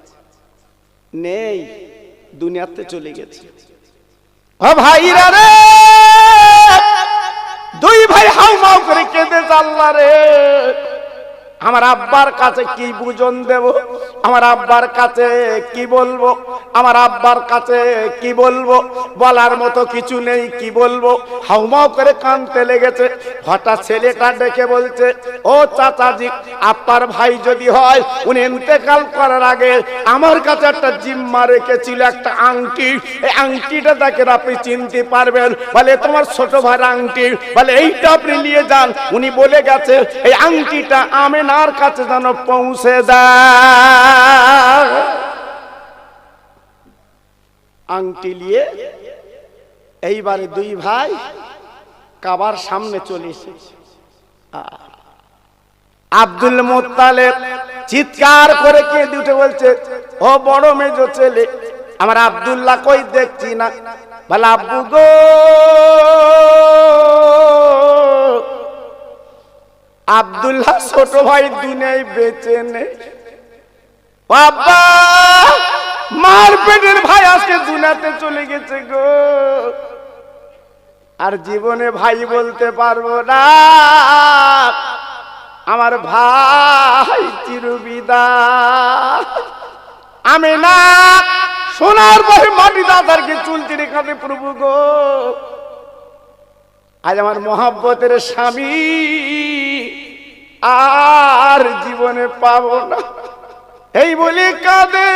নেই, দুনিয়াতে চলে গেছে। ও ভাইরা রে, দুই ভাই হাউমাউ করে কেঁদে আল্লাহ রে, আমার আব্বার কাছে কি বুঝন দেব, আমার আব্বার কাছে কি বলবো, আমার আব্বার কাছে কি বলবো, বলার মতো কিছু নেই, কি বলবো, হাউমাউ করে কাঁদতে লেগেছে। হঠাৎ ছেলেটা ডেকে বলছে ও চাচাজি আপনার ভাই যদি হয়, উনি ইন্তেকাল করার আগে আমার কাছে একটা জিম্মা রেখেছিল, একটা আংটি, এই আংটিটা দেখেন আপনি চিনতে পারবেন। বলে তোমার ছোট ভাইয়ের আংটি, বলে এইটা আপনি নিয়ে যান, উনি বলে গেছে এই আংটিটা আমেনার কাছে যেন পৌঁছে দেয়। আংটি নিয়ে এইবারে দুই ভাই কাবার সামনে চলে এসেছে। আব্দুল মুত্তালিব চিৎকার করে কেঁদে উঠে বলছে ও বড় মেজো ছেলে, আমার আব্দুল্লাহ কই দেখছি না। বলে আব্বু গো, আব্দুল্লাহ ছোট ভাই দুনিয়ায় বেঁচে নেই। বাবা মার পেটের ভাই আজকে দুনিয়াতে চলে গেছে গো, আর জীবনে ভাই বলতে পারবো না, আমার ভাই চিরবিদায়। আমি না সোনার পরে মাটি দাদারকে চুলতি রেখাতে প্রভু গো, আজ আমার মহাব্বতের স্বামী আর জীবনে পাবো না, এই বলে কাঁদে।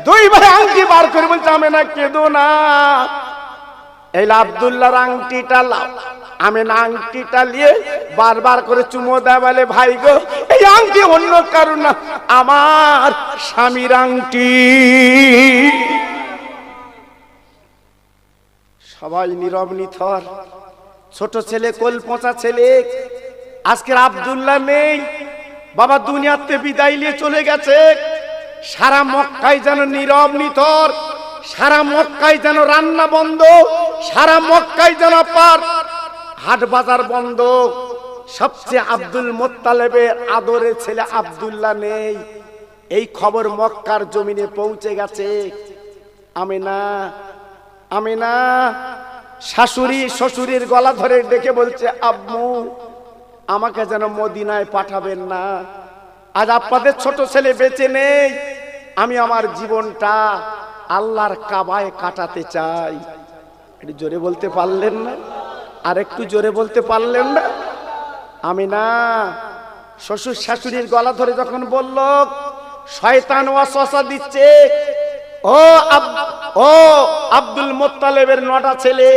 দুই ভাই আংটি বার করে বলছে আমি না কেঁদো না, এই আব্দুল্লাহর আংটিটা লাও। আমি না আংটিটা নিয়ে বারবার করে চুমো দেয়, বলে ভাই গো এই আংটি অন্য কারণ না, আমার স্বামীর আংটি। সবাই নীরব নিথর। ছোট ছেলে কোল পচা ছেলে, আজকের আব্দুল্লাহ নেই, বাবা দুনিয়াতে বিদায় নিয়ে চলে গেছে। সারা মক্কায় যেন নীরব নিথর, সারা মক্কায় যেন রান্না বন্ধ, সারা মক্কায় যেন পার হাট বাজার বন্ধ। সবচেয়ে আব্দুল মুত্তালিবের আদরের ছেলে আব্দুল্লাহ নেই, এই খবর মক্কার জমিনে পৌঁছে গেছে। আমিনা আমিনা শাশুড়ি শ্বশুরের গলা ধরে ডেকে বলছে, আম্মু আমাকে যেন মদিনায় পাঠাবেন না, আজ আপনাদের ছোট ছেলে বেঁচে নেই, আমি আমার জীবনটা আল্লাহর কাবায় কাটাতে চাই। একটু জোরে বলতে পারলেন না? আর একটু জোরে বলতে পারলেন না? আমিনা শ্বশুর শাশুড়ির গলা ধরে যখন বলল, শয়তান ওয়াসওয়াসা দিচ্ছে, ও আব্দুল মুত্তালিবের 9টা ছেলে,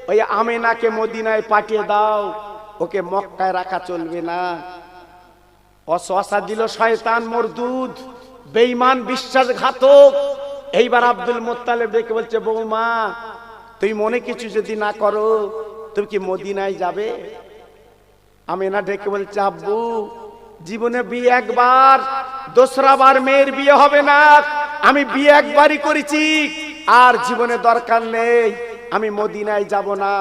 ওই আমিনাকে মদিনায় পাঠিয়ে দাও, ওকে মক্কায় রাখা চলবে না। ওয়াসওয়াসা দিল শয়তান মরদুদ, বেঈমান, বিশ্বাসঘাতক। এইবার আব্দুল মুত্তালিব ডেকে বলছে, বৌমা তুই মনে কিছু যদি না করো, তুমি কি মদিনায় যাবে? আমিনা ডেকে বলছে, আব্বু জীবনে বিয়ে একবার, দোসরা বার মেয়ের বিয়ে হবে না, আমি বিয়ে একবারই করেছি, আর জীবনে দরকার নেই, আমি মদিনায় যাব না,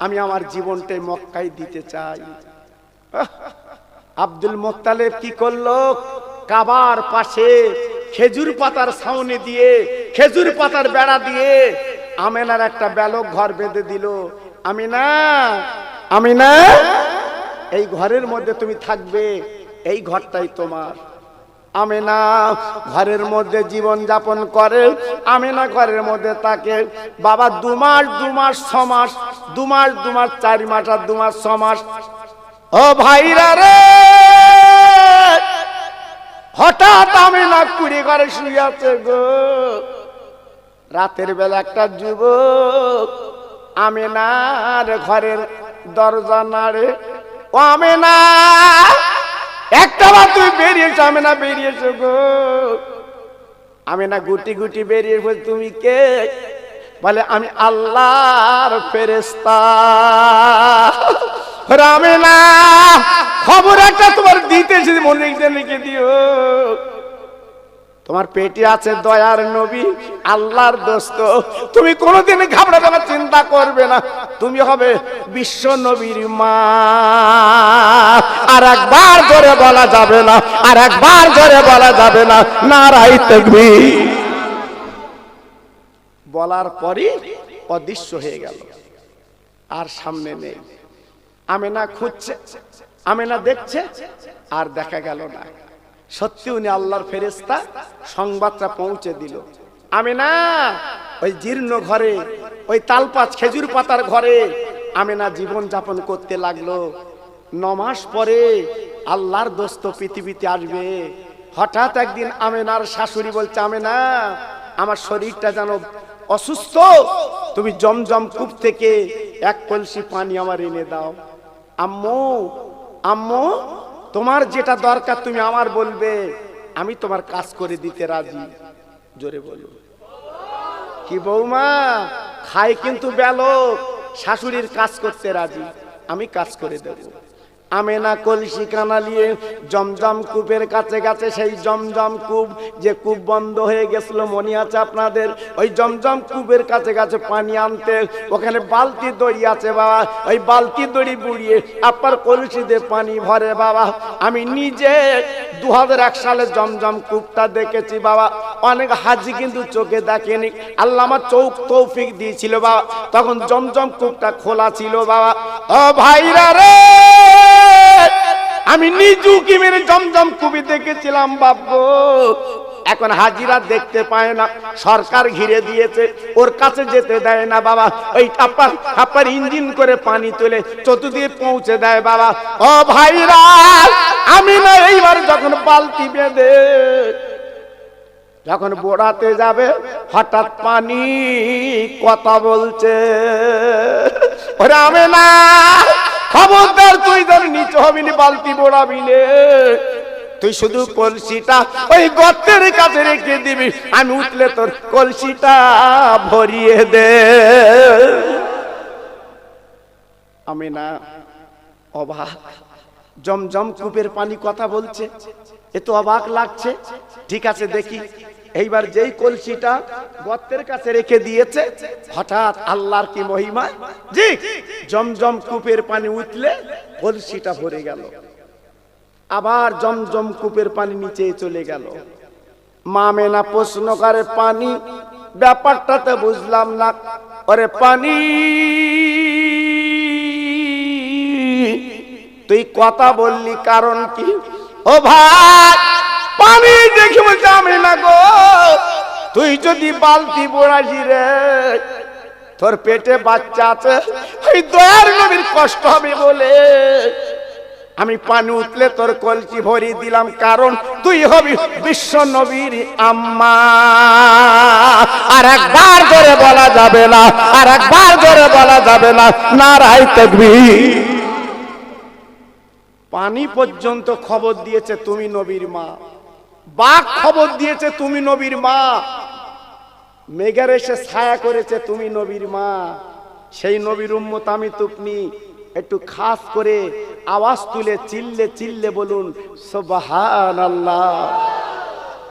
আমি আমার জীবনটাই মক্কায় দিতে চাই। আব্দুল মুত্তালিব কি করলো, কাবার পাশে খেজুর পাতার ছাউনি দিয়ে, খেজুর পাতার বেড়া দিয়ে আমিনার একটা ব্যালক ঘর বেঁধে দিল। আমিনা আমিনা এই ঘরের মধ্যে তুমি থাকবে, এই ঘরটাই তোমার। আমিনা ঘরের মধ্যে জীবন যাপন করে। আমিনা ঘরের মধ্যে থাকে। বাবা 2 মাস 2 মাস 6 মাস, 2 মাস 2 মাস 4 মাস আর 2 মাস 6 মাস। ও ভাইরা রে, হঠাৎ আমিনা কুড়ি ঘরে শুয়ে আছে গো। রাতের বেলা একটা যুবক আমিনার ঘরের দরজা নাড়ে, ও আমিনা একটা বার তুই বেরিয়েছো? আমিনা বেরিয়েছো গো। আমিনা গুটি গুটি বেরিয়ে বল, তুমি কে? বলে আমি আল্লাহর ফেরেশতা। আমিনা খবর একটা তোমার দিতেছি, মনে লিখে দিও। তোমার পেটে আছে দয়ার নবী, আল্লাহর দোস্ত, তুমি কোনোদিন ঘাবড়াবে না, চিন্তা করবে না, তুমি হবে বিশ্ব নবীর মা। আর একবার জোরে বলা যাবে না, আর একবার জোরে বলা যাবে না, নারায়ে তাকবীর। বলার পরই অদৃশ্য হয়ে গেল, আর সামনে নেই। আমিনা খুঁজছে, আমিনা দেখছে, আর দেখা গেল না। সত্যি উনি আল্লাহর ফেরেশতা, সংবাদটা পৌঁছে দিল। আমিনা ওই জীর্ণ ঘরে, ওই তালপাত খেজুর পাতার ঘরে আমিনা জীবন যাপন করতে লাগলো। 9 মাস পরে আল্লাহর দোস্ত পৃথিবীতে আসবে। হঠাৎ একদিন আমিনার শাশুড়ি বলছে, আমিনা আমার শরীরটা যেন অসুস্থ, তুমি জমজম কূপ থেকে 1 কলসি পানি আমার এনে দাও। আম্মু আম্মু তোমার যেটা দরকার তুমি আমার বলবে, আমি তোমার কাজ করে দিতে রাজি। জোরে বলো। কি বৌমা খায় কিন্তু বেলক, শাশুড়ির কাজ করতে রাজি, আমি কাজ করে দেব। আমিনা কলসি কানা নিয়ে জমজম কূপের কাছে গেছে। সেই জমজম কূপ, যে কূপ বন্ধ হয়ে গেছিল মনে আছে আপনাদের, ওই জমজম কূপের কাছে গেছে পানি আনতে। ওখানে বালতি দড়ি আছে বাবা, ওই বালতি দড়ি বুড়িয়ে আপনার কলসিতে পানি ভরে বাবা। আমি নিজে 2001 সালে জমজম কূপটা দেখেছি বাবা। অনেক হাজি কিন্তু চোখে দেখেনি, আল্লাহ আমার চোখ তৌফিক দিয়েছিল বাবা। তখন জমজম কূপটা খোলা ছিল বাবা। ও ভাইরা রে, আমি নিজুকি মেরে জমজম কূপে দেখেছিলাম বাবু। এখন হাজিরা দেখতে পায় না, সরকার ঘিরে দিয়েছে, ওর কাছে যেতে দেয় না বাবা। ওই আপনার ইঞ্জিন করে পানি তুলে চতুর্দিকে পৌঁছে দেয় বাবা। ও ভাইরা, আমি না এইবার যখন বালতি বেঁধে যখন বোড়াতে যাবে, হঠাৎ পানি কথা বলছে, ওরে আমি না, খবরদার তুই যেন নিচে হবি না, বালতি বোড়াবি নে, তুই শুধু কলসিটা ওই গর্তের কাছে রেখে দিবি, আমি উঠলে তোর কলসিটা ভরিয়ে দে। আমি না অবাক, জমজম কূপের পানি কথা বলছে, এ তো অবাক লাগছে। ঠিক আছে দেখি। এইবার যেই কলসিটা গর্তের কাছে রেখে দিয়েছে, হঠাৎ আল্লাহর কি মহিমা, জি জমজম কূপের পানি উঠলে কলসিটা ভরে গেল। আবার জমজম কূপের পানি নিচে চলে গেল। মা মেনা প্রশ্ন করে পানি ব্যাপারটা তো বুঝলাম না। ওরে পানি তুই কথা বললি কারণ কি? ও ভাই পানি দেখে বলছে আমি না গো, তুই যদি বালতি বোড়াসি রে, তোর পেটে বাচ্চা আছে, ওই দয়ার নবীর কষ্ট হবে বলে আমি পানি উঠলে তোর কলসি ভরি দিলাম, কারণ তুই হবি বিশ্ব নবীর আম্মা। আর একবার জোরে বলা যাবে না, আর একবার জোরে বলা যাবে না, নারায়ে তাকবীর। পানি পর্যন্ত খবর দিয়েছে তুমি নবীর মা, বাঘ খবর দিয়েছে তুমি নবীর মা, মেঘের এসে ছায়া করেছে তুমি নবীর মা। সেই নবীর উম্মত আমি তুপনি একটু খাস করে আওয়াজ তুলে চিল্লে চিল্লে বলুন সুবহানাল্লাহ।